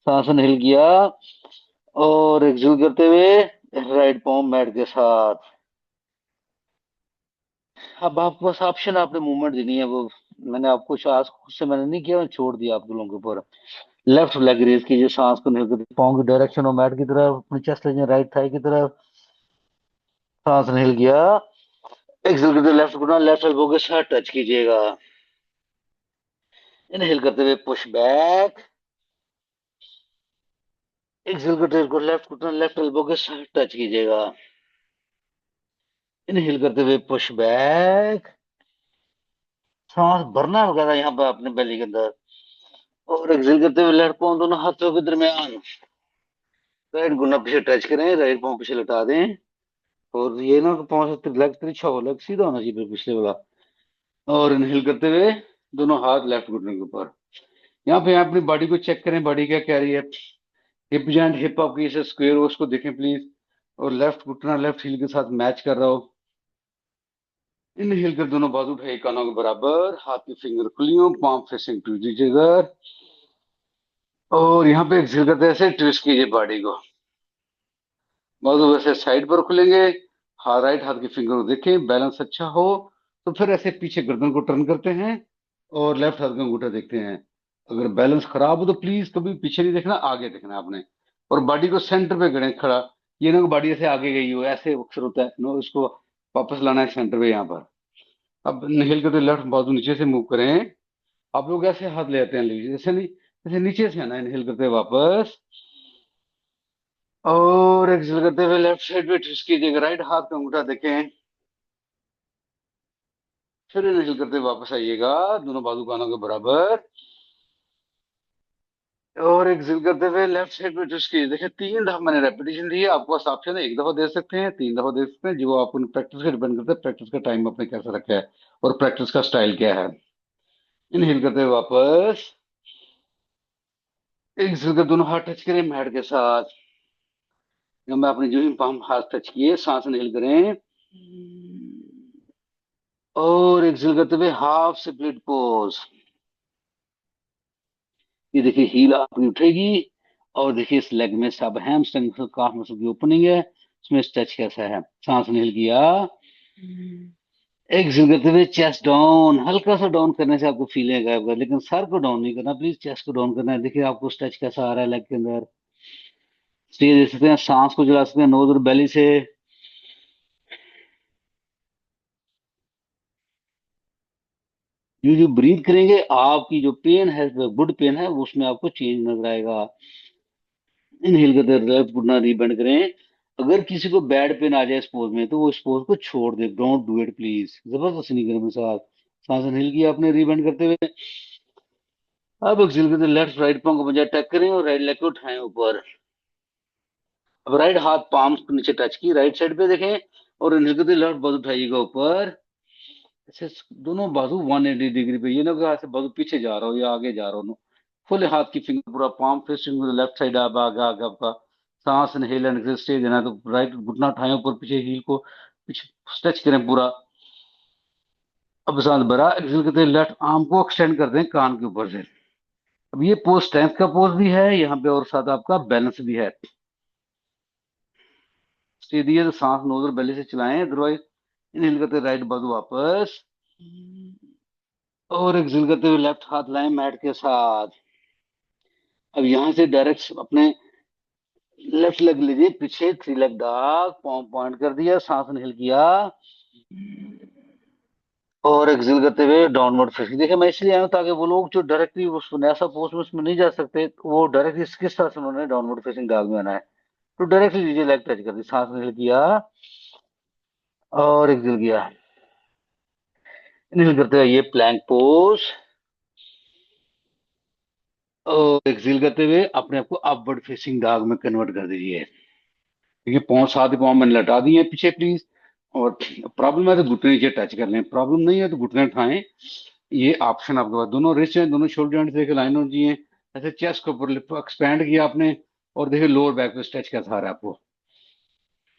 सांस इनहेल किया और एक्सेल करते हुए राइट पाँव मैट के साथ। अब आपके पास ऑप्शन, आपने मूवमेंट देनी है वो मैंने आपको आज खुद से मैंने नहीं किया, मैंने छोड़ दिया आप लोगों के ऊपर। लेफ्ट लेग रेज कीजिए, सांस को निकल पाँव की डायरेक्शन और मैट की तरफ, अपनी चेस्ट ले राइट थाई की तरफ। सांस इनहेल किया, एक्सेल करते लेफ्ट घुटना लेफ्ट एल्बो के साथ टच कीजिएगा। इनहेल करते हुए पुश बैक, एक्सेल करते हुए लेफ्ट घुटना लेफ्ट एल्बो के साथ टच कीजिएगा। इनहेल करते हुए पुश बैक, सांस भरना वगैरह यहाँ पर अपने बेली के अंदर। और एक्सेल करते हुए लेफ्ट पाँव दोनों हाथों के दरमियान, राइट घुटना पीछे टच करें, राइट पाँव पीछे लटा दें। और ये ना कि पाँव से लेग तिरछा हो, लेग सीधा होना चाहिए पिछले वाला। और इनहेल करते हुए दोनों हाथ लेफ्ट घुटने के ऊपर। यहाँ पे अपनी बॉडी को चेक करें, बॉडी क्या कह रही है। हिप जॉइंट हिप आपकी जैसे स्क्वायर हो उसको देखें प्लीज, और लेफ्ट घुटना लेफ्ट हील के साथ मैच कर रहा हो। इनहेल कर दोनों बाजू उठाइए कानों के बराबर, हाथ की फिंगर खुली हो, पाम फेसिंग टू दीजिएगा। और यहाँ पे एक्सेल करते ऐसे ट्विस्ट कीजिए बॉडी को, बाजू वैसे साइड पर खुलेंगे। हाँ राइट हाथ की फिंगर को देखें, बैलेंस अच्छा हो तो फिर ऐसे पीछे गर्दन को टर्न करते हैं और लेफ्ट हाथ का अंगूठा देखते हैं। अगर बैलेंस खराब हो तो प्लीज कभी पीछे नहीं देखना, आगे देखना है आपने। और बॉडी को सेंटर पे करें खड़ा, ये ना बॉडी ऐसे आगे गई हो, ऐसे अक्सर होता है नो, इसको वापस लाना है सेंटर पे यहाँ पर। अब इनहेल करते लेफ्ट बाजू नीचे से मूव करें। आप लोग ऐसे हाथ ले आते हैं लीजिए, ऐसे नहीं, ऐसे नीचे से आना, इनहेल करते वापस। और एक्सेल करते हुए लेफ्ट साइड पे ट्विस्ट कीजिएगा, राइट हाथ का अंगूठा देखें। फिर इनहेल करते वापस आइएगा, दोनों बाजू कानों के बराबर। और एक्सेल करते हुए लेफ्ट साइड पे ट्विस्ट कीजिए। देखिए 3 दफा मैंने रेपिटेशन दी है, आपको पास ऑप्शन है 1 दफा दे सकते हैं, 3 दफा दे सकते हैं, जो आपको प्रैक्टिस पे डिपेंड करता है, प्रैक्टिस का टाइम आपने कैसा रखा है और प्रैक्टिस का स्टाइल क्या है। इनहेल करते हुए वापस, एक्सेल कर दोनों हाथ टच करें मैट के साथ। जब मैं अपने जो ही पाम हाथ टच किए, सांस इनहेल करें और एक्सेल करते हुए हाफ स्प्लिट पोज। ये देखिए हील आपकी उठेगी, और देखिए इस लेग में सब हैमस्ट्रिंग काफ मसल की ओपनिंग है, इसमें स्ट्रेच कैसा है। सांस इनहेल किया, एक्सेल करते हुए चेस्ट डाउन, हल्का सा डाउन करने से आपको फीलिंग आएगा, लेकिन सर को डाउन नहीं करना प्लीज, चेस्ट को डाउन करना है। देखिए आपको स्ट्रेच कैसा आ रहा है लेग के अंदर। स्टे दे सकते हैं, सांस को चला सकते हैं नोज और बेली से। जो जो ब्रीथ करेंगे आपकी जो पेन है, गुड पेन है, उसमें आपको चेंज नजर आएगा। इनहेल करते लेफ्ट घुटना रीबेंड करें। अगर किसी को बैड पेन आ जाए इस पोज में तो वो इस पोज को छोड़ दे, डोंट डू इट प्लीज, जबरदस्ती नहीं करें साथ। सांस इनहेल किया आपने रीबेंड करते हुए। अब एक्सेल करते लेफ्ट राइट पाँव को बजाय टक करें और राइट लेग को उठाएं ऊपर। अब राइट हाथ पाम को नीचे टच की, राइट साइड पे देखें, और इनहेल करते लेफ्ट बाजू उठाइएगा ऊपर। ऐसे दोनों बाजू 180 डिग्री पे, ये ना कि ऐसे बाजू पीछे जा रहा हो या आगे जा रहा हो। फुल हाथ की फिंगर पूरा पाम फेसिंग लेफ्ट साइड, आप आगे आगे आपका। सांस इनहेल एंड एक्सेल स्टे देना है तो राइट घुटना उठाएं ऊपर, पीछे हील को पीछे स्ट्रेच करें पूरा। अब सांस भरा, एक्सेल करते लेफ्ट आर्म को एक्सटेंड कर दें कान के ऊपर से। अब ये पोज स्ट्रेंथ का पोज भी है यहाँ पे, और साथ आपका बैलेंस भी है। सीधी है तो सांस नोज और बेली से चलाएं, अदरवाइज इनहेल करते राइट बाजू वापस, और एक्सहेल करते हुए लेफ्ट हाथ लाएं मैट के साथ। अब यहां से डायरेक्ट अपने लेफ्ट लेग लीजिए पीछे, थ्री लेग डॉग, पॉम पॉइंट कर दिया, सांस इनहेल किया, और एक्सहेल करते हुए डाउनवर्ड फेसिंग। देखिए मैं इसलिए आया हूं ताकि वो लोग जो डायरेक्टली उस ऐसा पोस्ट में उसमें नहीं जा सकते, तो वो डायरेक्टली किस तरह से उन्होंने डाउनवर्ड फेसिंग डॉग में आना है। तो डायरेक्टली लीजिए, लेग टच कर दी, सांस इनहेल किया और एक्सहेल किया। इनहेल करते हुए ये प्लैंक पोज, और एक्सहेल करते हुए अपने आप को अपवर्ड फेसिंग डॉग में कन्वर्ट कर दीजिए। देखिए पाँव, साथ ही पाँव मैंने लटा दिए हैं पीछे प्लीज। और प्रॉब्लम है तो घुटने नीचे टच कर लें, प्रॉब्लम नहीं है तो घुटने उठाएं। ये ऑप्शन आपके पास, दोनों रिस्ट हैं, दोनों शोल्डर जॉइंट देखिए लाइन हो जी हैं। ऐसे चेस्ट को ऊपर एक्सपैंड किया आपने, और देखिए लोअर बैक पे स्ट्रेच कैसा आ रहा है आपको।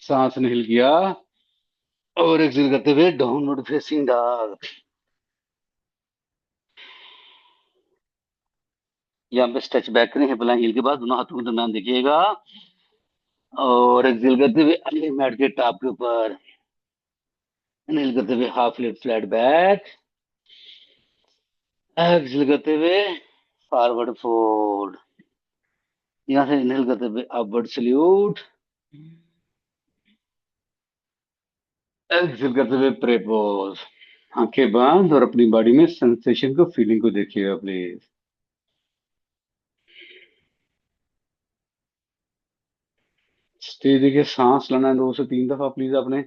सांस ने हिल किया और एक्सहेल करते हुए डाउनवर्ड फेसिंग डॉग। यहाँ पे स्ट्रेच बैक करें, हिप लाइन हील के बाद दोनों हाथों के दरम्यान देखिएगा, और एक्सहेल करते हुए अगले मैट के टॉप के ऊपर, इनहेल करते हुए half lift flat back, exhale करते हुए फॉरवर्ड फोल्ड। यहाँ से इनहेल करते हुए अपवर्ड सल्यूट, एक्सहेल करते हुए प्रेपोज। आंखें बंद और अपनी बॉडी में सेंसेशन को, फीलिंग को देखिएगा प्लीज। स्टे देखिए, सांस लेना है 2 से 3 दफा प्लीज आपने।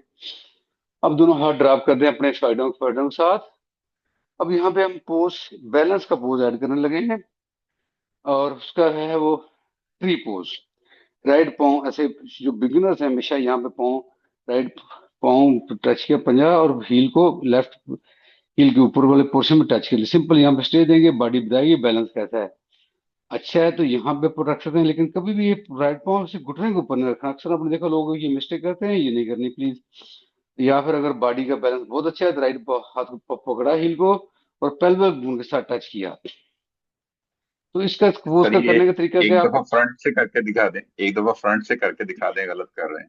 अब दोनों हाथ ड्रॉप कर दें अपने साइडों के साथ। अब यहाँ पे हम पोज, बैलेंस का पोज ऐड करने लगे हैं, और उसका है वो ट्री पोज। राइट पाँव ऐसे, जो बिगिनर्स हैं हमेशा यहाँ पे पाँव, राइट पाँव टच किया पंजा, और हील को लेफ्ट हील के ऊपर वाले पोर्शन में टच कर लिया। सिंपल यहाँ पे स्टे देंगे, बॉडी बताएगी बैलेंस कैसा है। अच्छा है तो यहाँ पे ऊपर रख सकते हैं, लेकिन कभी भी ये राइट पाँव से घुटने के ऊपर नहीं रखना। अक्सर आपने देखा लोग ये मिस्टेक करते हैं, ये नहीं करनी प्लीज। या फिर अगर बॉडी का बैलेंस बहुत अच्छा है तो राइट हाथ को पकड़ा हील को, और पेल्विक बोन के साथ टच किया। तो इसका वो सर उसका ये करने का तरीका एक क्या है दफा आपको? फ्रंट से करके दिखा दें, एक दफा फ्रंट से करके दिखा दें, गलत कर रहे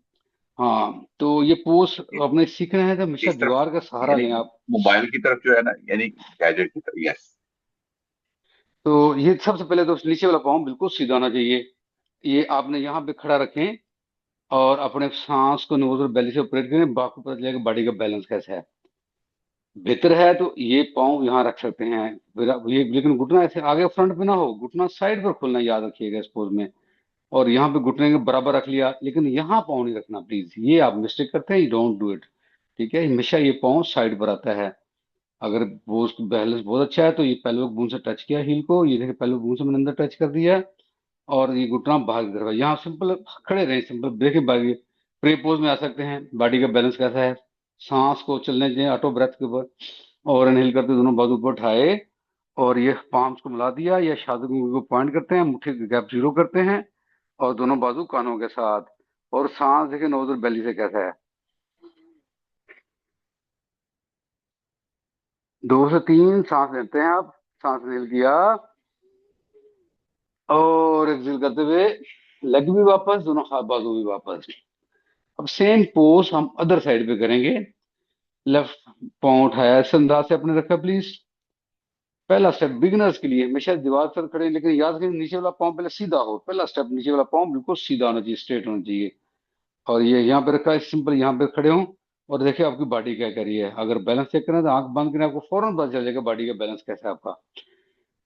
हाँ, तो ये पोज हैं। अपने सीखना है तो हमेशा इस तरफ, दीवार का सहारा यानी लें आप। मोबाइल की तरफ जो है ना, यानी गैजेट की तरफ। यस। तो ये सबसे पहले तो नीचे वाला पाँव बिल्कुल सीधा होना चाहिए। ये आपने यहाँ पे खड़ा रखें, और अपने सांस को नोज और बेली से ऑपरेट करें, बाकी पता चलेगा बॉडी का बैलेंस कैसा है। बेहतर है तो ये पाँव यहाँ रख सकते हैं, फिर ये लेकिन घुटना ऐसे आगे फ्रंट पे ना हो, घुटना साइड पर खुलना याद रखिएगा इस पोज में। और यहाँ पे घुटने के बराबर रख लिया, लेकिन यहाँ पाँव नहीं रखना प्लीज, ये आप मिस्टेक करते हैं, डोंट डू इट। ठीक है, हमेशा ये पाँव साइड पर आता है। अगर वो बैलेंस बहुत अच्छा है तो ये पेल्विक बोन से टच किया हील को, ये देखिए पेल्विक बोन से मैंने अंदर टच कर दिया, और ये घुटना बाहर की तरफ है। यहाँ सिंपल खड़े रहें, सिंपल देखिए बाकी प्रे पोज में आ सकते हैं, बॉडी का बैलेंस कैसा है। सांस को चलने दें ऑटो ब्रेथ के ऊपर, और इनहेल करते दोनों बाजू ऊपर उठाए, और ये पाम्स को मिला दिया, या शादी को पॉइंट करते हैं, मुट्ठी की गैप जीरो करते हैं, और दोनों बाजू कानों के साथ। और सांस देखिए नोज और बेली से कैसा है। 2 से 3 सांस लेते हैं आप, सांस इनहेल किया, और एक्सहेल करते हुए लेग भी वापस, दोनों हाथ बाजू भी वापस। अब सेम पोज हम अदर साइड पे करेंगे। लेफ्ट पाँव उठाया, इस अंदाज से अपने रखा प्लीज। पहला स्टेप बिगिनर्स के लिए हमेशा दीवार पर खड़े, लेकिन याद रखें नीचे वाला पाँव पहले सीधा हो। पहला स्टेप नीचे वाला पाँव बिल्कुल सीधा होना चाहिए, स्ट्रेट होना चाहिए। और ये यहाँ पे रखा है, सिंपल यहाँ पे खड़े हो, और देखिए आपकी बॉडी क्या कर रही है। अगर बैलेंस चेक करना है तो आंख बंद करें, आपको फौरन पता चल जाएगा बॉडी का बैलेंस कैसा है आपका।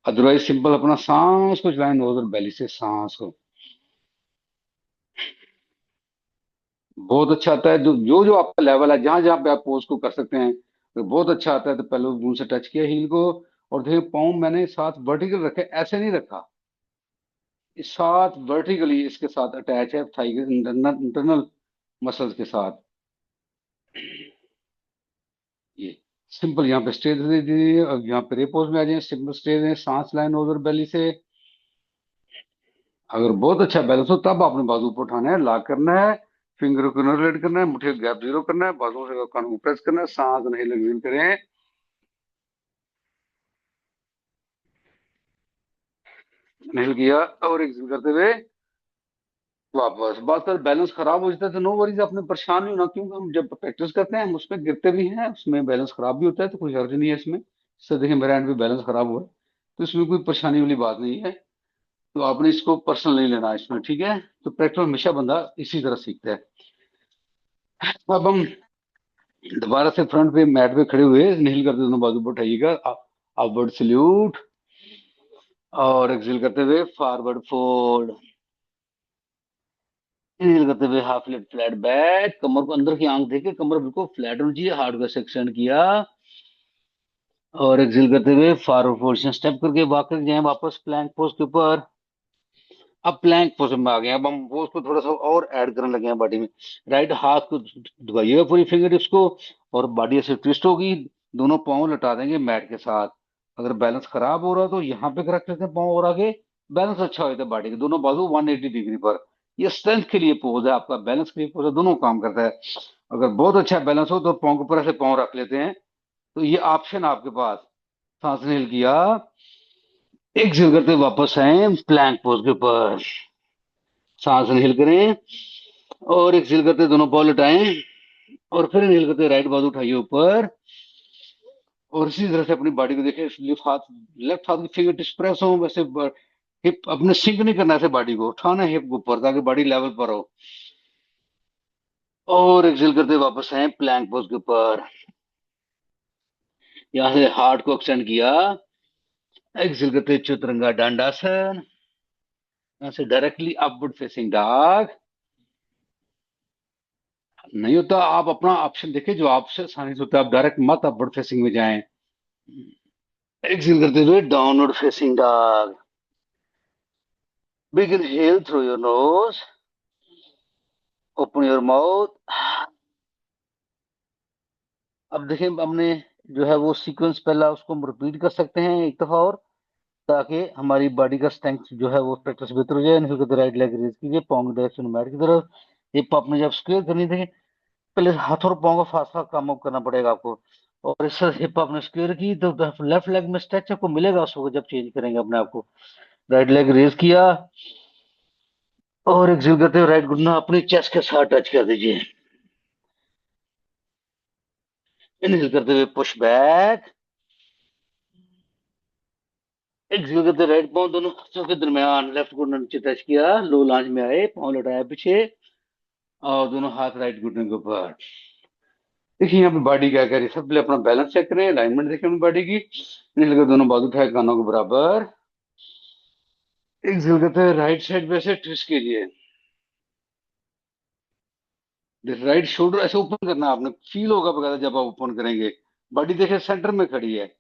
अदरवाइज सिंपल अपना सांस को चलाएं नोज और बेली से, सांस को बहुत अच्छा आता है। जो जो जो आपका लेवल है, जहां जहां पे आप पोज को कर सकते हैं तो बहुत अच्छा आता है। तो पहले बूंद से टच किया हील को, और देखिए पाँव मैंने साथ वर्टिकल रखे, ऐसे नहीं रखा, इस साथ वर्टिकली इसके साथ अटैच है, थाई के इंटरनल मसल्स के साथ। ये सिंपल यहाँ पे स्टे दे दीजिए, और यहाँ पे रेपोज में आ जाए, सिंपल स्टे दें, सांस लाइन नोज और बेली से। अगर बहुत अच्छा बैलेंस हो तब आपने बाजू ऊपर उठाना है, लॉक करना है, फिंगर को रोटेट करना है, मुट्ठी गैप जीरो करना है, बाजू से कान को प्रेस करना है, सांस नहीं लग करें। इनहेल किया और एक्सहेल करते हुए वापस। बात कर बैलेंस खराब हो जाता है तो नो वरीज, आपने परेशान नहीं होना, क्योंकि हम जब प्रैक्टिस करते हैं हम उसमें गिरते भी हैं, उसमें बैलेंस खराब भी होता है, तो कोई हर्ज नहीं है इसमें। इससे देखिए मेरा एंड पे बैलेंस खराब हुआ है, तो इसमें कोई परेशानी वाली बात नहीं है। तो आपने इसको पर्सनल नहीं लेना इसमें, ठीक है। तो प्रैक्टिस हमेशा बंदा इसी तरह सीखता है। अब हम दोबारा से फ्रंट पे मैट पे खड़े हुए इनहेल करते दोनों बाजू पर उठाइएगा, अपवर्ड सल्यूट, और एक्सहेल करते हुए फॉरवर्ड फोल्ड। इनहेल करते हुए हाफ लेट फ्लैट बैक, कमर को अंदर की आंख देके कमर बिल्कुल फ्लैट होनी चाहिए, हार्ड को एक्सटेंड किया, और एक्सहेल करते हुए फॉरवर्ड पोजीशन स्टेप करके वॉक करके जाए वापस प्लैंक पोज के ऊपर। अब प्लैंक पोज में आ गए, अब हम पोज को थोड़ा सा और ऐड करने लगे हैं बॉडी में। राइट हाथ को दबाइएगा पूरी फिंगर टिप्स को, और बॉडी ऐसे ट्विस्ट होगी, दोनों पाँव लटा देंगे मैट के साथ। अगर बैलेंस खराब हो रहा है तो यहाँ पे रख लेते हैं पाँव और आगे, बैलेंस अच्छा हो जाता है बॉडी के दोनों बाजू 180 डिग्री पर। ये स्ट्रेंथ के लिए पोज है आपका, बैलेंस के लिए पोज है, दोनों काम करता है। अगर बहुत अच्छा बैलेंस हो तो पाँव के ऊपर ऐसे पाँव रख लेते हैं। तो ये ऑप्शन आपके पास। सांस हिल किया, एक्सहेल करते वापस आए प्लैंक पोज के ऊपर, सांस इनहेल करें और एक्सहेल करते दोनों पाँव लटाएं, और फिर इनहेल करते राइट बाजू उठाइए ऊपर, और इसी तरह से अपनी बॉडी को देखें। लेफ्ट हाथ की फिंगर टिप्स प्रेस हो, वैसे हिप अपने सिंक नहीं करना, ऐसे बॉडी को उठाना हिप के ऊपर ताकि बॉडी लेवल पर हो, और एक्सहेल करते वापस आए प्लैंक पोज के ऊपर। यहाँ से हार्ट को एक्सटेंड किया, एक्सहेल करते चतुरंगा दंडासन, यहाँ से डायरेक्टली अपवर्ड फेसिंग डॉग। नहीं होता आप अपना ऑप्शन देखें जो आपसे आसानी से होता है, आप डायरेक्ट मत अपवर्ड फेसिंग में जाएं। एक्सहेल करते हुए downward facing dog. Big inhale through your nose, open your mouth. अब देखें हमने जो है वो सीक्वेंस पहला उसको हम रिपीट कर सकते हैं एक दफा और, ताकि हमारी बॉडी का स्ट्रेंथ जो है वो प्रैक्टिस बेहतर हो जाए। इनहेल करते राइट लेग रेज कीजिए, पाँव की डायरेक्शन मैट की तरफ। हिप आपने जब स्क्वेयर करनी थी, पहले हाथ और पाँव का फासला कम अप करना पड़ेगा आपको, और इससे हिप आपने स्क्वेयर की तो लेफ्ट लेग में स्ट्रेच आपको मिलेगा उस वक्त जब चेंज करेंगे अपने आप को। राइट लेग रेज किया, और एक्सहेल करते हुए राइट घुटना अपनी चेस्ट के साथ टच कर दीजिए। इनहेल करते हुए पुश बैक, एक्सहेल करते राइट पाँव दोनों हाथों के दरमियान लेफ्ट घुटना नीचे टच किया, लो लॉन्ज में आए, पाँव लौटाया पीछे, और दोनों हाथ राइट घुटने के ऊपर। देखिए यहाँ पे बॉडी क्या कर रही है, सबसे पहले अपना बैलेंस चेक करें, अलाइनमेंट देखें अपनी बॉडी की। इनहेल करके दोनों बाजू उठाए कानों के बराबर, एक्सहेल करते हुए राइट साइड पे से ट्विस्ट कीजिए। राइट शोल्डर ऐसे ओपन करना है आपने, फील होगा बकायदा जब आप ओपन करेंगे। बॉडी देखे सेंटर में खड़ी है।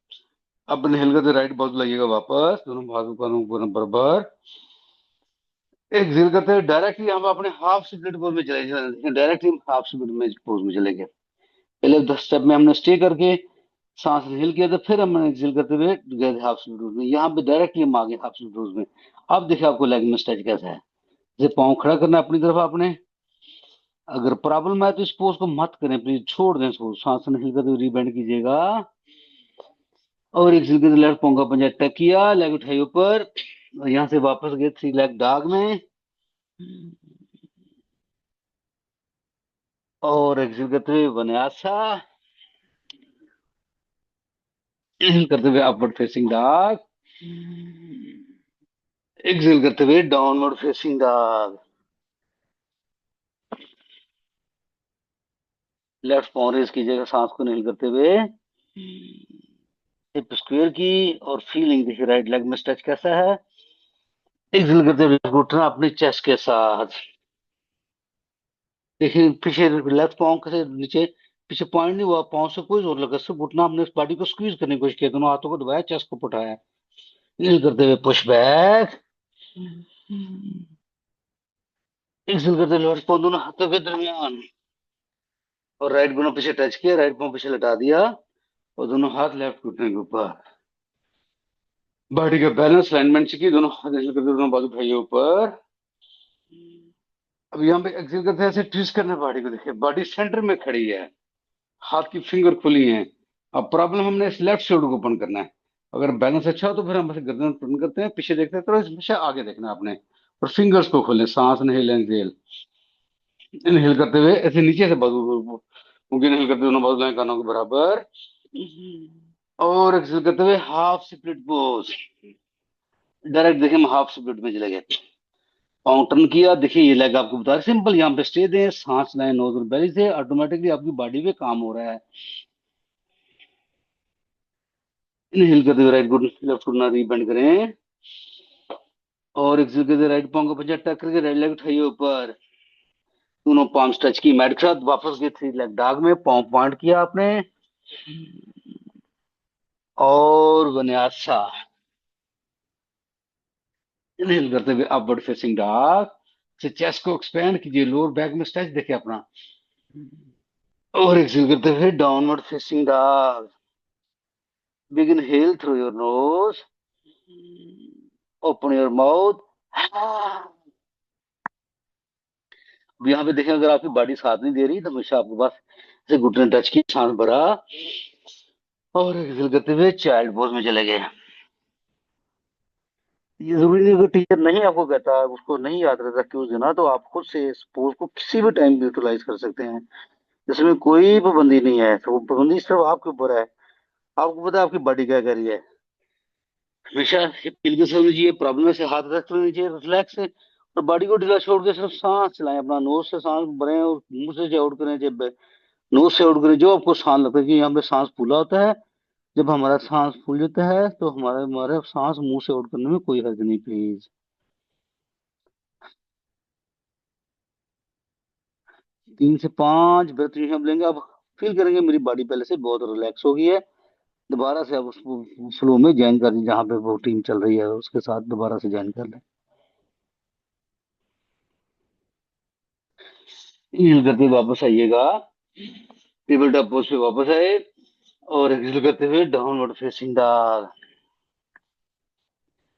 अब इनहेल करते राइट बाजू लाइएगा वापस, दोनों बाजू कानों के बराबर। एक्सहेल करते हुए डायरेक्टली हम अपने हाफ स्प्लिट पोज में चले जाएंगे, डायरेक्टली हम हाफ स्प्लिट में पोज में चलेंगे। पहले 10 स्टेप में हमने स्टे करके सांस इनहेल किया था, फिर हमने एक्सहेल करते हुए गए हाफ स्प्लिट पोज में, यहाँ पे डायरेक्टली हम आ गए हाफ स्प्लिट पोज में। अब देखिए आपको लेग में स्ट्रेच कैसा है। जैसे पाँव खड़ा करना है अपनी तरफ आपने। अगर प्रॉब्लम है तो इस पोज को मत करें प्लीज, छोड़ दें इसको, सांस इनहेल करते हुए रीबेंड कीजिएगा, और एक्सहेल करते लेफ्ट पाँव का पंजा टक किया, लेग उठाई ऊपर, और यहाँ से वापस गए 3 लेग डॉग में, और एक्सहेल करते हुए विन्यासा, इनहेल करते हुए अपवर्ड फेसिंग डॉग, एक्सहेल करते हुए डाउनवर्ड फेसिंग डॉग। लेफ्ट पाँव रेज कीजिएगा सांस को इनहेल करते हुए, हिप स्क्वायर की, और फीलिंग देखिए राइट लेग में स्ट्रेच कैसा है। एक्सहेल करते हुए घुटना अपने चेस्ट के साथ, देखिए पीछे लेफ्ट पाँव से नीचे पीछे पॉइंट नहीं हुआ, पाँव से कोई जोर लगा, सिर्फ घुटना हमने इस बॉडी को स्क्वीज करने की कोशिश की, दोनों हाथों को दबाया, चेस्ट को उठाया, इनहेल करते हुए पुश बैक, एक्सहेल करते हुए लेफ्ट पाँव दोनों हाथों के दरमियान, और राइट दोनों पीछे टच किया, राइट पाँव पीछे लटा दिया, और दोनों हाथ लेफ्ट घुटने के ऊपर। बॉडी का बैलेंस अलाइनमेंट की, दोनों हाथ एक्सहेल करते दोनों बाजू उठाइए ऊपर। अब यहाँ पे एक्सहेल करते हैं ऐसे ट्विस्ट करना है बॉडी को, देखिए बॉडी सेंटर में खड़ी है, हाथ की फिंगर खुली है। अब प्रॉब्लम हमने इस लेफ्ट शोल्डर को ओपन करना है। अगर बैलेंस अच्छा हो तो फिर हम ऐसे गर्दन टर्न करते हैं, पीछे देखते हैं, तो हमेशा आगे देखना है आपने। और फिंगर्स को खोलें, सांस इनहेल एक्सहेल। इनहेल करते हुए ऐसे नीचे से बाजू, मुंह इनहेल करते हुए दोनों बाजू लाएं कानों के बराबर, और एक्सहेल करते हुए हाफ स्प्लिट पोज। डायरेक्ट देखें हम हाफ स्प्लिट में चले गए। पाँव टर्न किया, देखिए ये लेग आपको बता रहे सिंपल, यहाँ पे स्टे दें, सांस लें नोज और बेली से, ऑटोमेटिकली आपकी बॉडी पे काम हो रहा है। इनहेल करते हुए राइट गुड लेफ्ट गुडना रीबेंड करें, और एक्सहेल करते हुए राइट पाँव को पीछे टक करके राइट लेग उठाइए ऊपर, दोनों पाम टच की, मैट के साथ वापस गए थ्री लेग डॉग में, पाँव पॉइंट किया आपने, और विन्यासा। इनहेल करते हुए अपवर्ड फेसिंग डॉग से चेस्ट को एक्सपेंड कीजिए, लोअर बैक में स्ट्रेच देखिए अपना, और एक्सहेल करते हुए downward facing dog. Big inhale through your nose, open your mouth. अब यहाँ पे देखें, अगर आपकी बॉडी साथ नहीं दे रही तो हमेशा आपके पास ऐसे घुटने टच की, सांस भरा, और एक्सहेल करते हुए चाइल्ड पोज में चले गए। ये जरूरी नहीं कि टीचर नहीं आपको कहता, उसको नहीं याद रहता कि उस दिन, तो आप खुद से इस पोज को किसी भी टाइम यूटिलाइज कर सकते हैं। इसमें कोई पाबंदी नहीं है, तो पाबंदी सिर्फ आपके ऊपर है। आपको पता है आपकी बॉडी क्या कर रही है। हमेशा हिप हिल के होनी चाहिए, प्रॉब्लम से हाथ रख लेनी चाहिए, रिलैक्स है, और बॉडी को ढीला छोड़ के सिर्फ सांस चलाएं, अपना नोज से सांस भरें और मुंह से आउट करें, जब नोज से आउट करें, जो आपको सांस लगता है कि यहाँ पे सांस फूला होता है। जब हमारा सांस फूल जाता है तो हमारे हमारे सांस मुंह से आउट करने में कोई हर्ज नहीं, प्लीज। 3 से 5 ब्रेथ हम लेंगे, अब फील करेंगे मेरी बॉडी पहले से बहुत रिलैक्स हो गई है। दोबारा से अब उस फ्लो में ज्वाइन कर लें, जहाँ पे वो टीम चल रही है उसके साथ दोबारा से ज्वाइन कर लें। हिल करते वापस आइएगा, टेबल टॉप पोज पे वापस आए, और एक्सहेल करते हुए downward facing dog.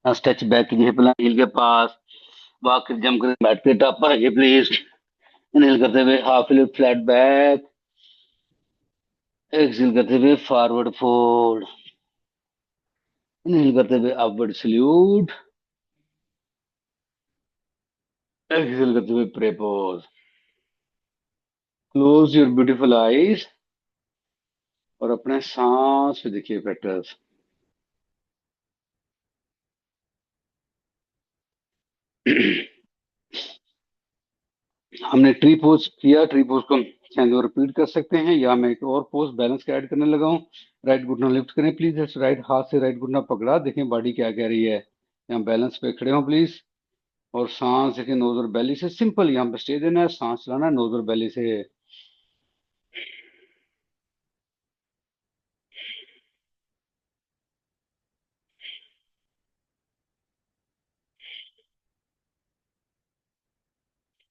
Stretch back कीजिए, हिप लाइन हील के पास, वॉक जंप करें बैठ के टॉप पर, हिप लिफ्ट। इनहेल करते हुए half lift flat back, exhale करते हुए फॉरवर्ड फोल्ड। इनहेल करते हुए अपवर्ड सल्यूट, एक्सहेल करते हुए pray pose. Close your beautiful eyes, और अपने सांस पे देखिए प्रैक्टिस। हमने ट्री पोज किया, ट्री पोज को हम चाहे तो रिपीट कर सकते हैं, या मैं एक और पोज बैलेंस का ऐड करने लगा हूँ। राइट घुटना लिफ्ट करें प्लीज, राइट हाथ से राइट घुटना पकड़ा, देखें बॉडी क्या कह रही है। यहाँ बैलेंस पे खड़े हो प्लीज, और सांस देखें नोज और बेली से, सिंपल यहाँ पे स्टे देना है, सांस चलाना है नोज और बेली से।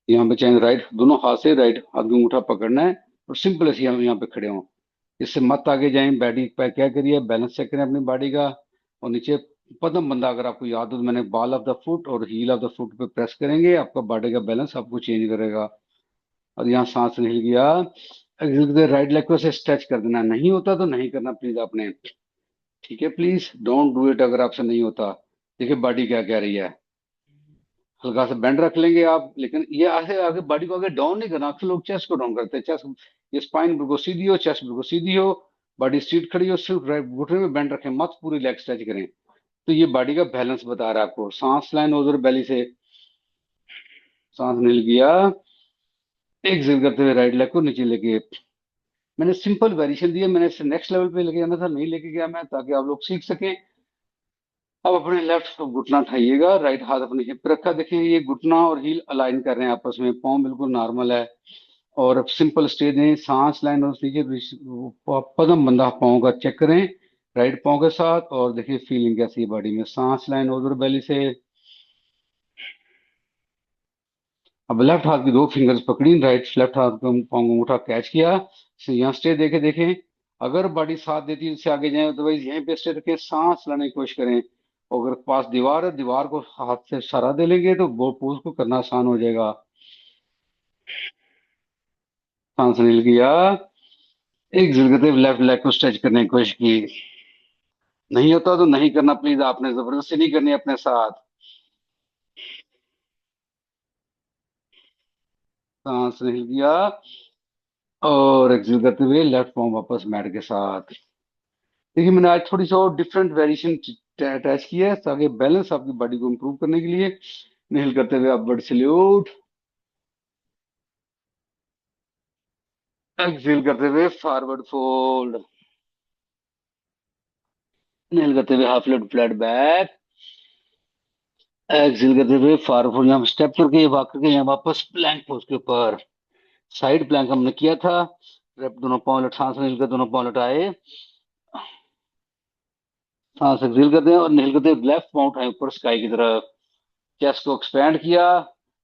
यहाँ पे चाहे राइट दोनों हाथ से राइट हाथ की अंगूठा पकड़ना है, और सिंपल ऐसे हम यहाँ पे खड़े हों। इससे मत आगे जाएं, बॉडी पे क्या करिए, बैलेंस चेक करें अपनी बॉडी का। और नीचे पदम बंदा, अगर आपको याद हो तो मैंने बॉल ऑफ द फुट और हील ऑफ द फुट पे प्रेस करेंगे, आपका बॉडी का बैलेंस आपको चेंज करेगा। और यहाँ सांस हिल गया, राइट लेग को से स्ट्रेच कर देना, नहीं होता तो नहीं करना प्लीज आपने, ठीक है, प्लीज डोंट डू इट अगर आपसे नहीं होता। देखिए बॉडी क्या कह रही है, हल्का सा बैंड रख लेंगे आप, लेकिन ये आगे आगे बॉडी को आगे डाउन नहीं करना। अक्सर लोग चेस्ट को डाउन करते हैं, चेस्ट, ये स्पाइन बिल्कुल सीधी हो, चेस्ट बिल्कुल सीधी हो, बॉडी स्ट्रेट खड़ी हो, सिर्फ राइट घुटने में बैंड रखें, मत पूरी लेग स्ट्रेच करें। तो ये बॉडी का बैलेंस बता रहा है आपको। सांस लाइन नोज और बेली से, सांस नील गया, एक्सेल करते हुए राइट लेग को नीचे लेके। मैंने सिंपल वेरिएशन दिया, मैंने इसे नेक्स्ट लेवल पे लेके जाना था, नहीं लेके गया मैं, ताकि आप लोग सीख सकें। अब अपने लेफ्ट घुटना उठाइएगा, राइट हाथ अपनी हिप पे रखा, देखें ये घुटना और हील अलाइन कर रहे हैं आपस में, पाँव बिल्कुल नॉर्मल है। और अब सिंपल स्टे दें, सांस लाइन और नीचे पदम बंधा पाँव का चेक करें राइट पाँव के साथ, और देखिए फीलिंग कैसी है बॉडी में। सांस लाइन उधर बेली से, अब लेफ्ट हाथ की दो फिंगर्स पकड़ी, राइट लेफ्ट हाथ को पाँव को अंगूठा कैच किया, यहाँ स्टे देके देखें। अगर बॉडी साथ देती है इससे आगे जाए, अदरवाइज यहीं पे स्टे रखें, सांस लेने की कोशिश करें। और अगर पास दीवार है, दीवार को हाथ से सहारा दे लेंगे तो वो पोज को करना आसान हो जाएगा। सांस नील किया, एक जगह लेफ्ट लेग को स्ट्रेच करने की कोशिश की, नहीं होता तो नहीं करना प्लीज, आपने जबरदस्ती नहीं करनी अपने साथ। सांस नहीं लिया, और एक्सेल करते हुए लेफ्ट पाँव वापस मैट के साथ। देखिए मैंने आज थोड़ी सी और डिफरेंट वेरिएशन अटैच की है ताकि बैलेंस आपकी बॉडी को इंप्रूव करने के लिए। इनहेल करते हुए अपवर्ड सैल्यूट, एक्सेल करते हुए फॉरवर्ड फोल्ड, इनहेल करते हुए half lift flat back, exhale करते हुए फॉरवर्ड फोल्ड। यहाँ स्टेप करके वॉक करके यहाँ वापस प्लैंक पोज के ऊपर। साइड प्लैंक हमने किया था, दोनों पाँव सांस मिलकर दोनों पाँव लटाए, सांस एक्सेल करते हैं और इनहेल करते हुए लेफ्ट पाँव उठाए ऊपर स्काई की तरफ। चेस्ट को एक्सपैंड किया,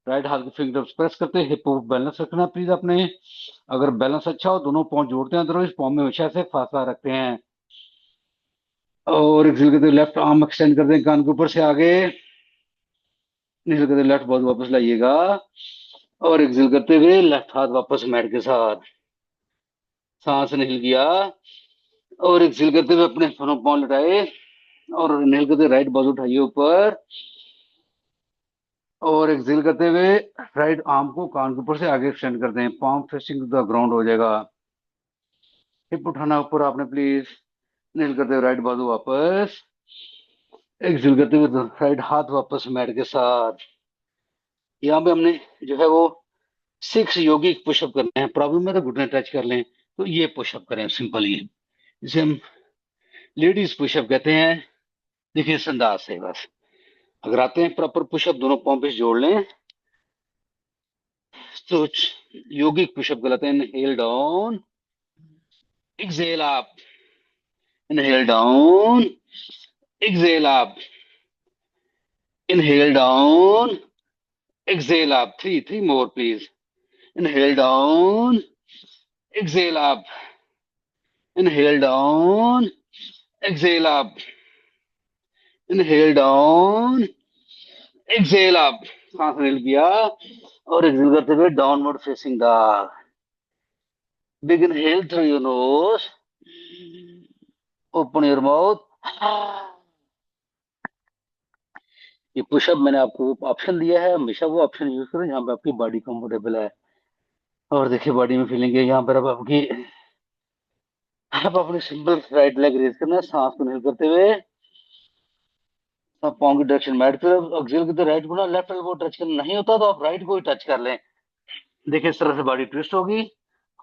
राइट हाथ की फिंगर्स प्रेस करते, हिप को बैलेंस रखना प्लीज अपने। अगर बैलेंस अच्छा हो दोनों पाँव जोड़ते हैं, अदरवाइज पाँव में हमेशा से फासला रखते हैं। और एक्सेल करते हुए लेफ्ट आर्म एक्सटेंड करते हैं कान के ऊपर से आगे, इनहेल करते लेफ्ट बाजू वापस लाइएगा, और एक्सेल करते हुए लेफ्ट हाथ वापस मैट के साथ। सांस इनहेल किया, और एक्सेल करते हुए अपने दोनों पाँव लटाए, और इनहेल करते राइट बाजू उठाइए ऊपर, और एक्सेल करते हुए राइट आर्म को कान के ऊपर से आगे एक्सटेंड करते हैं, पाम फेसिंग द ग्राउंड हो जाएगा। हिप उठाना ऊपर आपने प्लीज, इनहेल करते हुए राइट बाजू वापस, एक्सेल करते हुए राइट हाथ वापस मैट के साथ। यहाँ पे हमने जो है वो 6 यौगिक पुशअप करने हैं। प्रॉब्लम है तो घुटने टच कर लें, तो ये पुशअप करें सिंपल ही, जिसे हम लेडीज पुशअप कहते हैं। देखिए इस अंदाज से बस, अगर आते हैं प्रॉपर पुशअप दोनों पाँव पे जोड़ लें तो यौगिक पुशअप कहलाते हैं। Inhale down, exhale up, inhale down, exhale up, inhale down, exhale up. Three more please, inhale down, exhale up, inhale down, exhale up, inhale down, exhale up. सांस रिल किया, और एक्सेल करते हुए downward facing dog. Big inhale through your nose, open your mouth. ये पुशअप मैंने आपको ऑप्शन दिया है, हमेशा वो ऑप्शन यूज करें जहाँ पे आपकी बॉडी कंफर्टेबल है। और देखिए बॉडी में फीलिंग है यहाँ पर। अब आपकी आप अपने सिंपल राइट लेग रेज करना है, सांस को इनहेल करते हुए पाँव की डायरेक्शन मैट की तरफ, एक्सेल करते राइट को ना लेफ्ट एल्बो टच करना नहीं होता तो आप राइट को ही टच कर लें। देखिए इस तरह से बॉडी ट्विस्ट होगी,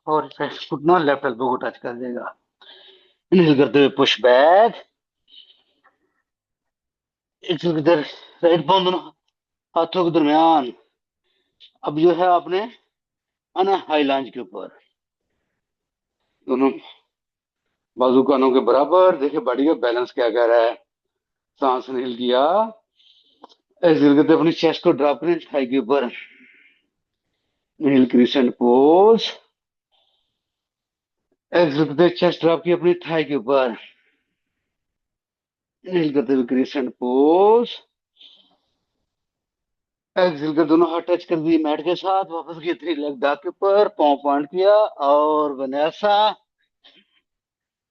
और घुटना लेफ्ट एल्बो को टच कर देगा। इनहेल करते हुए पुश बैक, एक्सेल करते राइट पाँव दोनों हाथों के दरमियान। अब जो है आपने आना हाई लंज के ऊपर, दोनों बाजू कानों के बराबर। देखिए बॉडी का बैलेंस क्या कह रहा है। सांस इनहेल किया, एक्सेल करते अपनी चेस्ट को ड्रॉप करें थाई के ऊपर, इनहेल क्रिसेंट पोज, एक्सेल करते चेस्ट ड्रॉप की अपनी थाई के ऊपर, इनहेल करते हुए क्रिसेंट पोज, एक्सेल कर दोनों हाथ टच कर दिए मैट के साथ, वापस किए थ्री लेग डॉग के ऊपर, पाँव पॉइंट किया और वनेसा।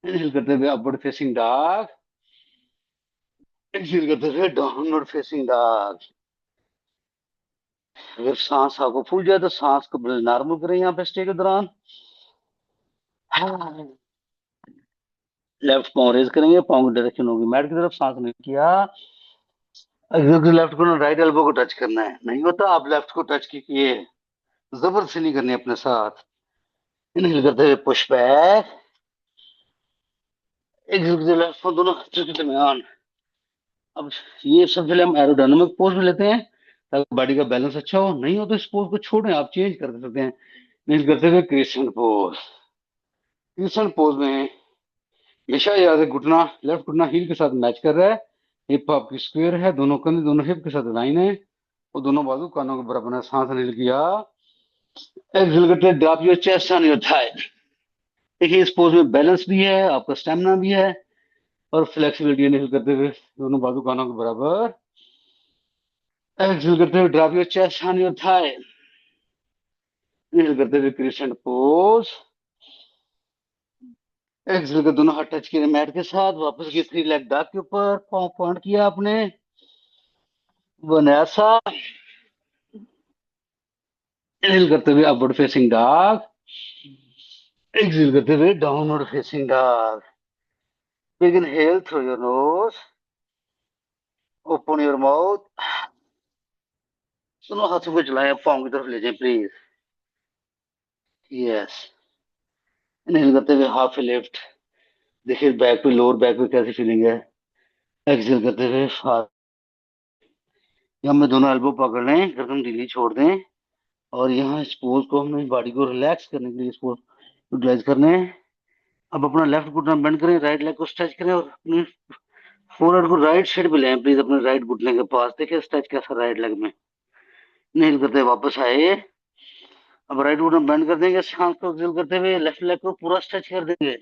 इनहेल करते हुए अपवर्ड फेसिंग डॉग, एक्सेल करते हुए डाउनवर्ड फेसिंग डॉग। अगर सांस आपको फूल जाए तो सांस को नॉर्मल करें यहाँ पे स्टे के दौरान। लेफ्ट पाँव रेज करेंगे, पाँव की डायरेक्शन होगी मैट की तरफ। सांस नहीं किया, लेफ्ट को ना राइट एल्बो को टच करना है, नहीं होता आप लेफ्ट को टच किए, जबरदस्ती नहीं करनी अपने साथ। इनहेल करते हुए पुश बैक, एक्सेल करते लेफ्ट पाँव दोनों हाथों के दरमियान। अब ये सब पहले हम एरोडायनामिक पोज में लेते हैं ताकि बॉडी का बैलेंस अच्छा हो। नहीं हो तो इस पोज को छोड़ें, आप चेंज कर सकते हैं। इनहेल करते हुए क्रिसेंट पोज। क्रिसेंट पोज में हमेशा याद है घुटना, लेफ्ट घुटना हील के साथ मैच कर रहा है, हिप आपकी स्क्वायर है, दोनों कंधे दोनों हिप के साथ लाइन है, और दोनों बाजू कानों के बराबर है। सांस इनहेल किया, एक्सेल करते drop your chest on your thigh. देखिए इस पोज में बैलेंस भी है, आपका स्टेमिना भी है, और फ्लेक्सिबिलिटी। इनहेल करते हुए दोनों बाजू कानों के बराबर, एक्सेल करते हुए drop your chest on your thigh. Inhale करते हुए क्रिसेंट पोज, एक्सेल के दोनों हाथ टच किए मैट के साथ, वापस गए 3 लेग बैक के ऊपर, पाँव पॉइंट किया आपने, बनाया सा, इनहेल करते हुए अपवर्ड फेसिंग डॉग, एक्सेल करते हुए downward facing dog. Big inhale through your nose, open your mouth, दोनों हाथों को चलाएं, पाँव की तरफ ले जाएं प्लीज। यस। इनहेल करते हुए हाफ लिफ्ट, देखिए बैक पे, लोअर बैक पे कैसी फीलिंग है। एक्सेल करते हुए यहाँ में दोनों एल्बो पकड़ लें, गर्दन ढीली छोड़ दें, और यहाँ इस पोज को, हमने बॉडी को रिलैक्स करने के लिए इस पोज यूटिलाइज करने हैं। अब अपना लेफ्ट घुटना बेंड करें, राइट लेग को स्ट्रेच करें, और अपने फोरहेड को राइट साइड पे लें प्लीज, अपने राइट घुटने के पास। देखिए स्ट्रेच कैसा राइट लेग में। नील करते हुए वापस आए। अब राइट घुटना बेंड कर देंगे, सांस को एक्सेल करते हुए लेफ्ट लेग को पूरा स्ट्रेच कर देंगे।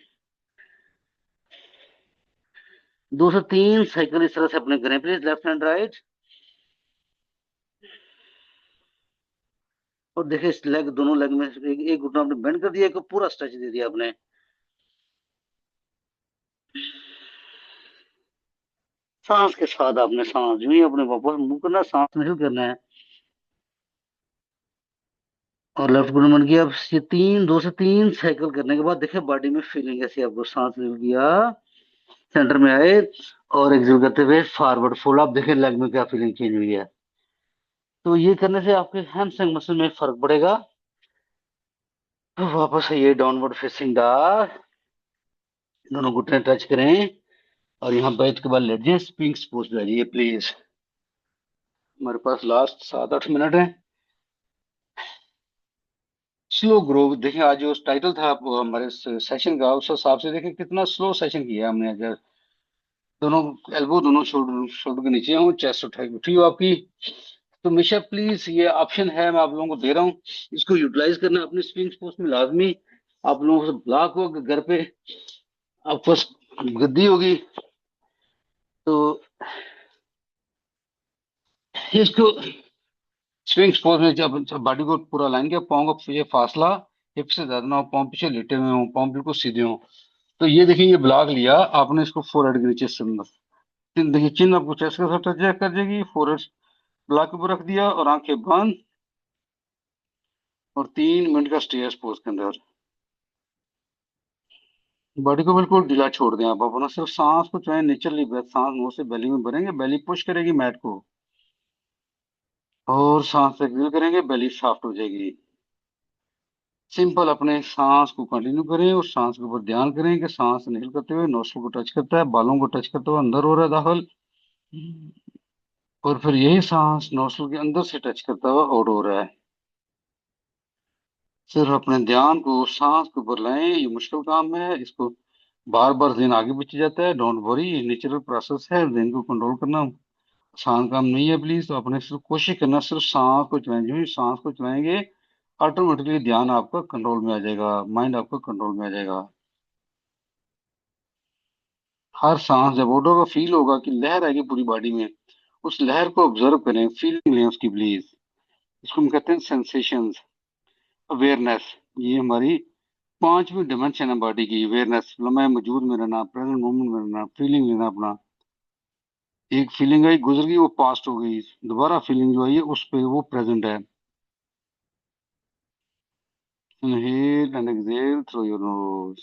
2 से 3 साइकिल इस तरह से अपने करें प्लीज, लेफ्ट एंड राइट। और देखिए इस लेग, दोनों लेग में एक घुटना आपने बेंड कर दिया, एक को पूरा स्ट्रेच दे दिया आपने। सांस के साथ आपने सांस जो ही अपने वापस मुंह करना, सांस नहीं करना है। और लेफ्ट घुटना बन गया। अब ये 2 से 3 साइकिल करने के बाद देखिए बॉडी में फीलिंग ऐसी, आपको सांस ले लिया, सेंटर में आए, और एक्सहेल करते हुए फॉरवर्ड फोल्ड। आप देखिए लेग में क्या फीलिंग चेंज हुई है। तो ये करने से आपके हैमस्ट्रिंग मसल में फर्क पड़ेगा। तो वापस आइए, डाउनवर्ड फेसिंग डॉग, दोनों घुटने टच करें, और यहाँ बैठ के बाद लेट जाइए, स्पिंक्स पोज पे आ जाइए प्लीज। हमारे पास लास्ट 7-8 मिनट है। स्लो ग्रो, देखिए आज जो टाइटल था हमारे सेशन का, उस हिसाब से देखिए कितना स्लो सेशन किया हमने। अगर दोनों एल्बो, दोनों शोल्डर शोल्डर के नीचे हो, चेस्ट उठाई उठी हो आपकी, तो मिशा प्लीज ये ऑप्शन है, मैं आप लोगों को दे रहा हूँ, इसको यूटिलाइज करना अपने स्प्रिंग पोस्ट में लाजमी। आप लोगों से ब्लॉक हो घर पे, आपके पास गद्दी होगी, तो इसको स्विंग पोज में जब बॉडी को पूरा लाइन के, पाँव का ये फासला हिप से ज्यादा ना हो, पाँव पीछे लेटे हुए हो, पाँव बिल्कुल सीधे हो। तो ये देखिए ये ब्लॉक लिया आपने, इसको फोरहेड के नीचे से देखिए चिन्ह आपको चेस्ट के साथ टच कर जाएगी, फोरहेड ब्लॉक के ऊपर रख दिया, और आंखें बंद, और 3 मिनट का स्टेयर्स पोज के अंदर बॉडी को बिल्कुल ढीला छोड़ दें। आप अपना सिर्फ सांस को चाहे नेचुरली ब्रेथ, सांस मुंह से बेली में भरेंगे, बेली पुश करेगी मैट को, और सांस एक्सहेल करेंगे, बेली सॉफ्ट हो जाएगी। सिंपल अपने सांस को कंटिन्यू करें, और सांस के ऊपर ध्यान करें कि सांस इनहेल करते हुए नोस्ट्रल को टच करता है, बालों को टच करते हुए अंदर हो रहा है दाखिल, और फिर यही सांस नोस्ट्रल के अंदर से टच करता हुआ आउट हो रहा है। सिर्फ अपने ध्यान को सांस के ऊपर लाएं, ये मुश्किल काम है, इसको बार बार दिन आगे पीछे जाता है, डोंट वरी, ये नेचुरल प्रोसेस है, दिन को कंट्रोल करना आसान काम नहीं है प्लीज। तो अपने सिर्फ कोशिश करना, सिर्फ सांस को चलाएं, जो ही सांस को चलाएंगे ऑटोमेटिकली ध्यान आपका कंट्रोल में आ जाएगा, माइंड आपका कंट्रोल में आ जाएगा। हर सांस जब उठोगा फील होगा कि लहर आएगी पूरी बॉडी में, उस लहर को ऑब्जर्व करें, फीलिंग लें उसकी प्लीज। इसको हम कहते हैं सेंसेशंस, अवेयरनेस। ये हमारी 5वीं डिमेंशन है बॉडी की, अवेयरनेस, मैं मौजूद में रहना, प्रेजेंट मोमेंट में रहना, फीलिंग लेना अपना। एक फीलिंग आई गुजर गई, वो पास्ट हो गई, दोबारा फीलिंग जो आई है उस पे वो प्रेजेंट है। Inhale and exhale through your knows.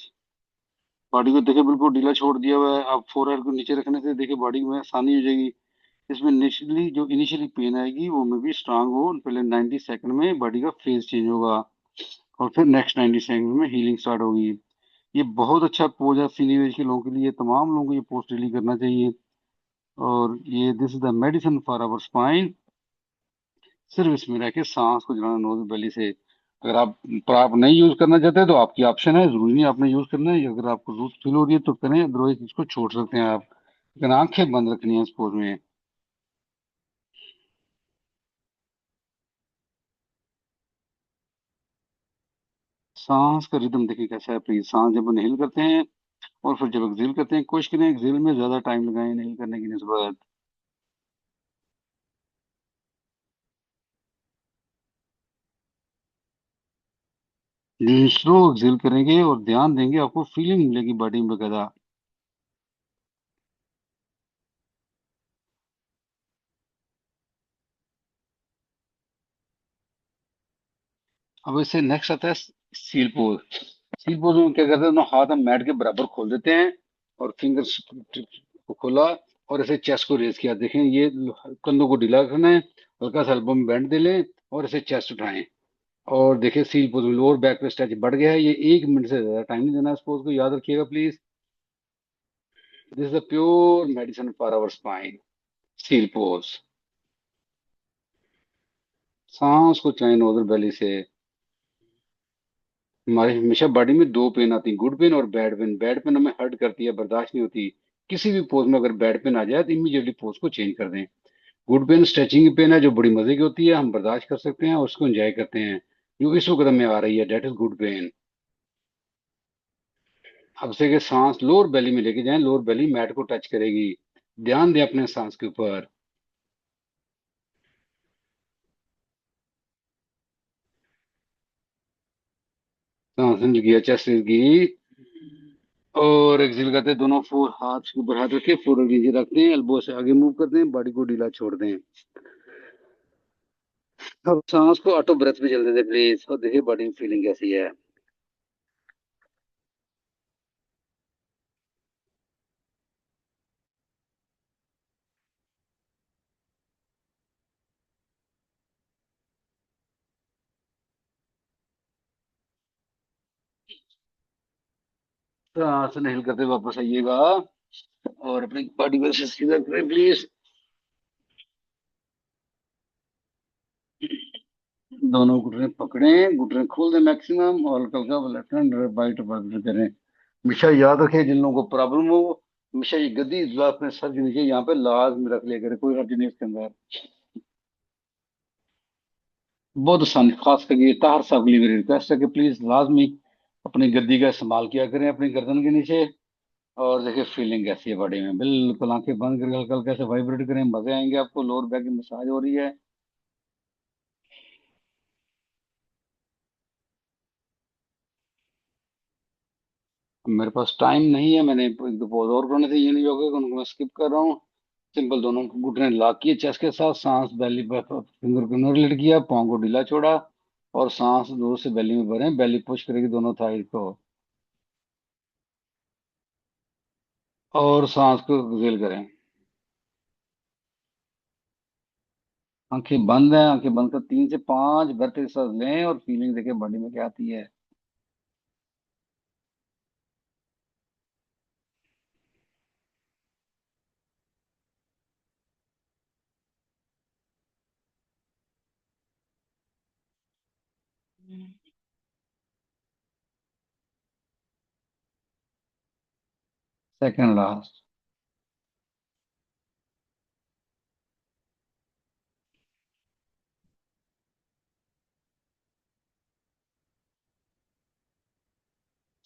Body को देखिए बिल्कुल ढीला छोड़ दिया हुआ है, आप फोरहेड को नीचे रखने से देखिए बॉडी में आसानी हो जाएगी। इसमें इनिशियली पेन आएगी वो में भी स्ट्रांग हो, पहले 90 सेकंड में बॉडी का फेज चेंज होगा, और फिर नेक्स्ट 90 सेकंड में हीलिंग स्टार्ट होगी। ये बहुत अच्छा पोज है सीनियर एज के लोगों के लिए, तमाम लोगों को ये पोज डेली करना चाहिए। और ये this is the medicine for our spine. सिर्फ इसमें रह के सांस को चलाना नोज बेली से। अगर आप नहीं यूज करना चाहते तो आपकी ऑप्शन है, जरूरी नहीं आपने यूज करना है। अगर आपको जरूरत फील हो रही है तो करें, अदरवाइज इसको छोड़ सकते हैं आप, लेकिन आंखें बंद रखनी है इस पोज में। सांस का रिदम देखिए कैसा है प्लीज। सांस जब इनहेल करते हैं और फिर जब एक्सहेल करते हैं, कोशिश करें एक्सहेल में ज्यादा टाइम लगाएं इनहेल करने की निस्बत। स्लो एक्सेल करेंगे और ध्यान देंगे, आपको फीलिंग मिलेगी बॉडी में बकायदा। अब इससे नेक्स्ट आता है सील पोज। सील पोज में क्या करते हैं, दोनों हाथ हम मैट के बराबर खोल देते हैं और फिंगर्स को खोला और ऐसे चेस्ट को रेज किया। देखें ये कंधों को ढीला रखना है, हल्का सा एल्बो में बैंड दे लें और ऐसे चेस्ट उठाएं। और देखिए सील पोज में लोअर बैक पे स्ट्रेच बढ़ गया है। ये 1 मिनट से ज्यादा टाइम नहीं देना, इस पोज को याद रखिएगा please. This is the pure medicine for our spine. Seal pose. सांस को चैन उधर बेली से। हमारे हमेशा बॉडी में दो पेन आती है, गुड पेन और बैड पेन। बैड पेन हमें हर्ट करती है, बर्दाश्त नहीं होती। किसी भी पोज में अगर बैड पेन आ जाए तो इमीडिएटली पोज को चेंज कर दें। गुड पेन स्ट्रेचिंग की पेन है जो बड़ी मजे की होती है, हम बर्दाश्त कर सकते हैं और उसको एंजॉय करते हैं। जो इस वक्त हमें आ रही है डेट इज गुड पेन। अब से कि सांस लोअर बेली में लेके जाएं, लोअर बेली मैट को टच करेगी। ध्यान दें अपने सांस के ऊपर। सांस गया, चेस्ट की। और एक्सिल करते हैं, दोनों फोर हाथ के ऊपर हाथ रखे, फोर नीचे रखते हैं, एल्बो से आगे मूव करते हैं, बॉडी को ढीला छोड़ दें। अब सांस को ऑटो ब्रेथ में चलते थे प्लीज, और देखिए बॉडी में फीलिंग कैसी है। सांस नहीं हिल करते वापस आइएगा और अपनी बॉडी को ऐसे सीधा करें प्लीज। दोनों घुटने पकड़े, घुटने खोल दें मैक्सिमम, और हल्का हल्का लेफ्ट हैंड राइट बदल करें। हमेशा याद रखें जिन लोगों को प्रॉब्लम हो, हमेशा ये गद्दी जो अपने सर के नीचे यहाँ पे लाजमी रख लिया करें, कोई हर्ज नहीं इसके अंदर। बहुत आसानी, खास करके ये ताहर साहब के लिए मेरी रिक्वेस्ट है कि प्लीज लाजमी अपनी गद्दी का इस्तेमाल किया करें अपनी गर्दन के नीचे। और देखिए फीलिंग कैसी है बॉडी में, बिल्कुल आंखें बंद करके हल्का हल्का से वाइब्रेट करें, मजे आएंगे आपको। लोअर बैक की मसाज हो रही है। मेरे पास टाइम नहीं है, मैंने एक दो पॉज और करने थे, ये नहीं होगा उनको मैं स्किप कर रहा हूँ। सिंपल, दोनों घुटने लॉक किए चेस्ट के साथ, सांस बेली पर फिंगर को इनर लेट किया, पाँव को ढीला छोड़ा और सांस दूर से बेली में भरें, बेली पुश करेगी दोनों थाई को। और सांस को एक्सहेल करें। आंखें बंद है, आंखें बंद कर 3 से 5 भरते सांस लें और फीलिंग देखें बॉडी में क्या आती है। Second last.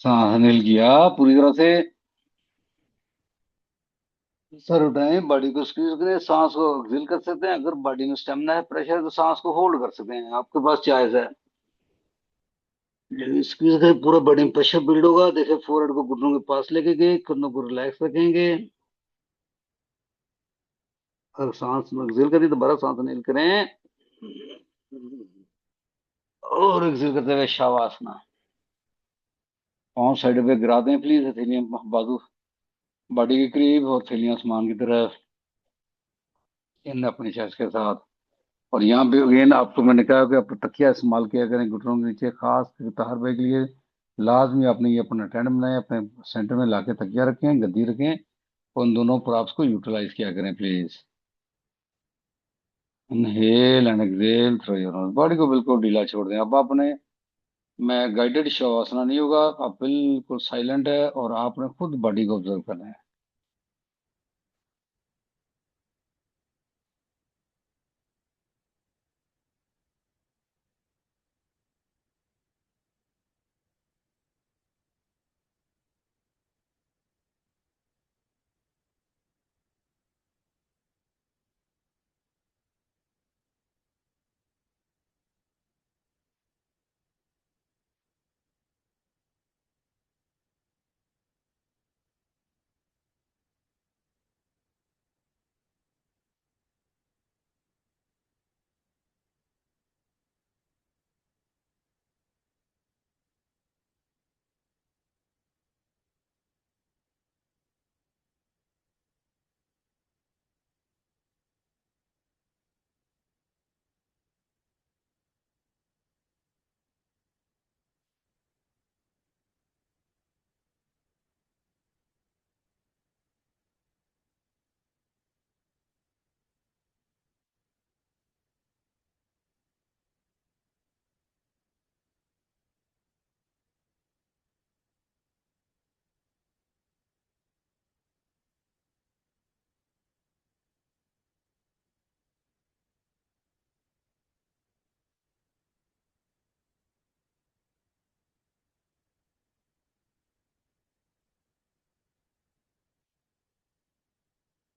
सांस नील किया पूरी तरह से। सर उठाएं, बॉडी को स्क्वीज करें, सांस को एक्सहेल कर सकते हैं। अगर बॉडी में स्टेमिना है, प्रेशर है, तो सांस को होल्ड कर सकते हैं, आपके पास चॉइस है। स्क्वीज करें, पूरा बॉडी में प्रेशर बिल्ड होगा। देखिए फोrehead को घुटनों के पास लेके गए, कंधों को रिलैक्स रखेंगे और सांस में एक्सहेल करिए, दोबारा सांस नील करें और एक्सहेल करते हुए शवासना। पाँव साइड पे गिरा दें प्लीज, हथेलियां बाजू बॉडी के करीब और थैलियां आसमान की तरफ, इन अपनी चेस्ट के साथ। और यहाँ पे अगेन आपको मैंने कहा कि आप तकिया इस्तेमाल किया करें घुटनों के नीचे, खास करके तार बैग के लिए लाजमी आपने ये अपना टेंट बनाए, अपने सेंटर में लाके तकिया रखें, गद्दी रखें, और उन दोनों प्रॉप्स को यूटिलाइज किया करें please. Inhale and exhale through your knows, body को बिल्कुल ढीला छोड़ दें। अब आपने, मैं गाइडेड शवासना नहीं होगा, आप बिल्कुल साइलेंट है और आपने खुद बॉडी को ऑब्जर्व करना है।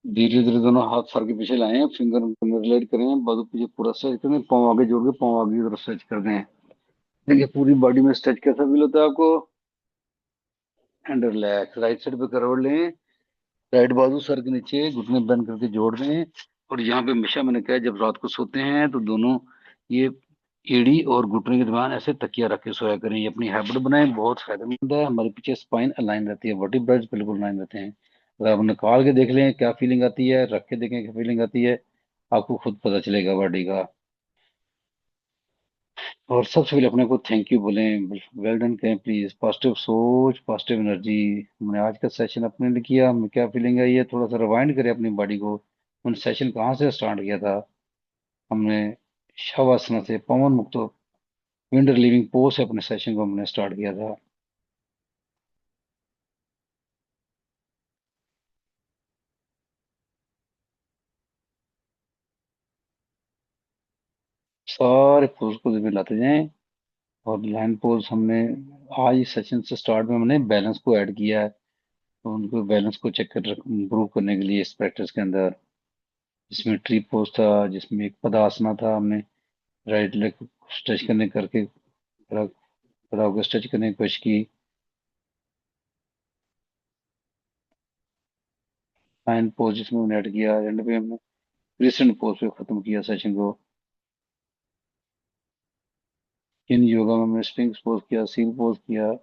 धीरे धीरे दोनों हाथ सर के पीछे लाएं, फिंगर रिलेट करें, बाजू पीछे पूरा स्ट्रेच करें, पाँव आगे जोड़ के पाँव आगे की तरफ स्ट्रेच कर दें। देखिए पूरी बॉडी में स्ट्रेच कैसा फील होता है आपको। एंड रिलैक्स, राइट साइड पे करवट लें, राइट बाजू सर के नीचे, घुटने बंद करके जोड़ दें। और यहाँ पे हमेशा मैंने कहा है, जब रात को सोते हैं तो दोनों ये एड़ी और घुटने के दरम्यान ऐसे तकिया रख के सोया करें। ये अपनी हैबिट बनाएं, बहुत फायदेमंद है। हमारे पीछे स्पाइन अलाइन रहती है, वर्टिब्रास बिल्कुल अलाइन रहते हैं। अगर आप निकाल के देख लें क्या फीलिंग आती है, रख के देखें क्या फीलिंग आती है, आपको खुद पता चलेगा बॉडी का। और सबसे पहले अपने को थैंक यू बोलें, वेल डन कहें प्लीज। पॉजिटिव सोच, पॉजिटिव एनर्जी। हमने आज का सेशन अपने लिए किया, हमें क्या फीलिंग आई है, थोड़ा सा रिवाइंड करें अपनी बॉडी को। हमने सेशन कहाँ से स्टार्ट किया था। हमने शवासना से, पवन मुक्त विंड रिलीविंग पोज से अपने सेशन को हमने स्टार्ट किया था। सारे पोज को भी लाते जाएं। और लाइन पोज हमने आज इस सेशन से स्टार्ट में हमने बैलेंस को ऐड किया है, तो उनको बैलेंस को चेक कर इम्प्रूव करने के लिए इस प्रैक्टिस के अंदर, जिसमें ट्री पोज था, जिसमें एक पदासना था, हमने राइट लेग स्ट्रेच करने करके खड़ा खड़ा होकर स्ट्रेच करने की कोशिश की। लाइन पोज जिसमें हमने ऐड किया, एंड पे हमने क्रिसेंट पोज पे खत्म किया सेशन को। इन योगा में हमने स्प्रिंग्स पोज किया, सील पोज किया।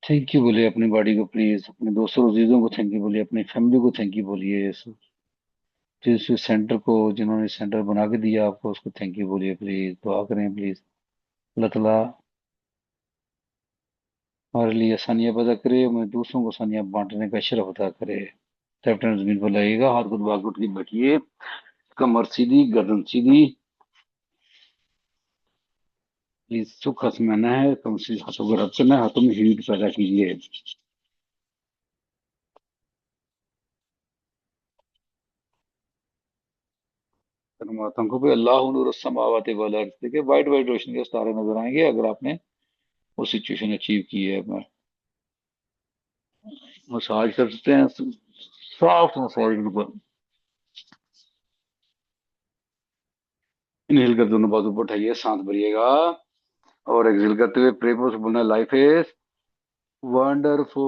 थैंक यू बोलिए अपनी बॉडी को प्लीज, अपने दोस्तों अजीजों को थैंक यू बोलिए, अपनी फैमिली को थैंक यू बोलिए, जिस सेंटर को, जिन्होंने सेंटर बना के दिया आपको, उसको थैंक यू बोलिए प्लीज। दुआ करें प्लीज, अल्लाह ताला हमारे लिए आसानियां पैदा करे, हमें दूसरों को आसानियां बांटने का शरफ अता करे। कैप्टन जमीन पर लगेगा, हाथ को दबा के उठ के बैठिए, कमर सीधी, गर्दन सीधी। प्लीज सुख आसमाना है, कम से हाथों को रब करना है, हाथों में हीट पैदा कीजिए। आतंकों पे अल्लाह नूर समावाति वल अर्द, देखिए वाइट वाइट रोशनी के सितारे नजर आएंगे अगर आपने वो सिचुएशन अचीव की है। मसाज करते हैं, सॉफ्ट मसाज बिल्कुल। इनहेल कर दोनों बाजू पर उठाइए, सांस भरिएगा। और एक्सहेल करते हुए प्रेम से बोलना, लाइफ इज वंडरफुल।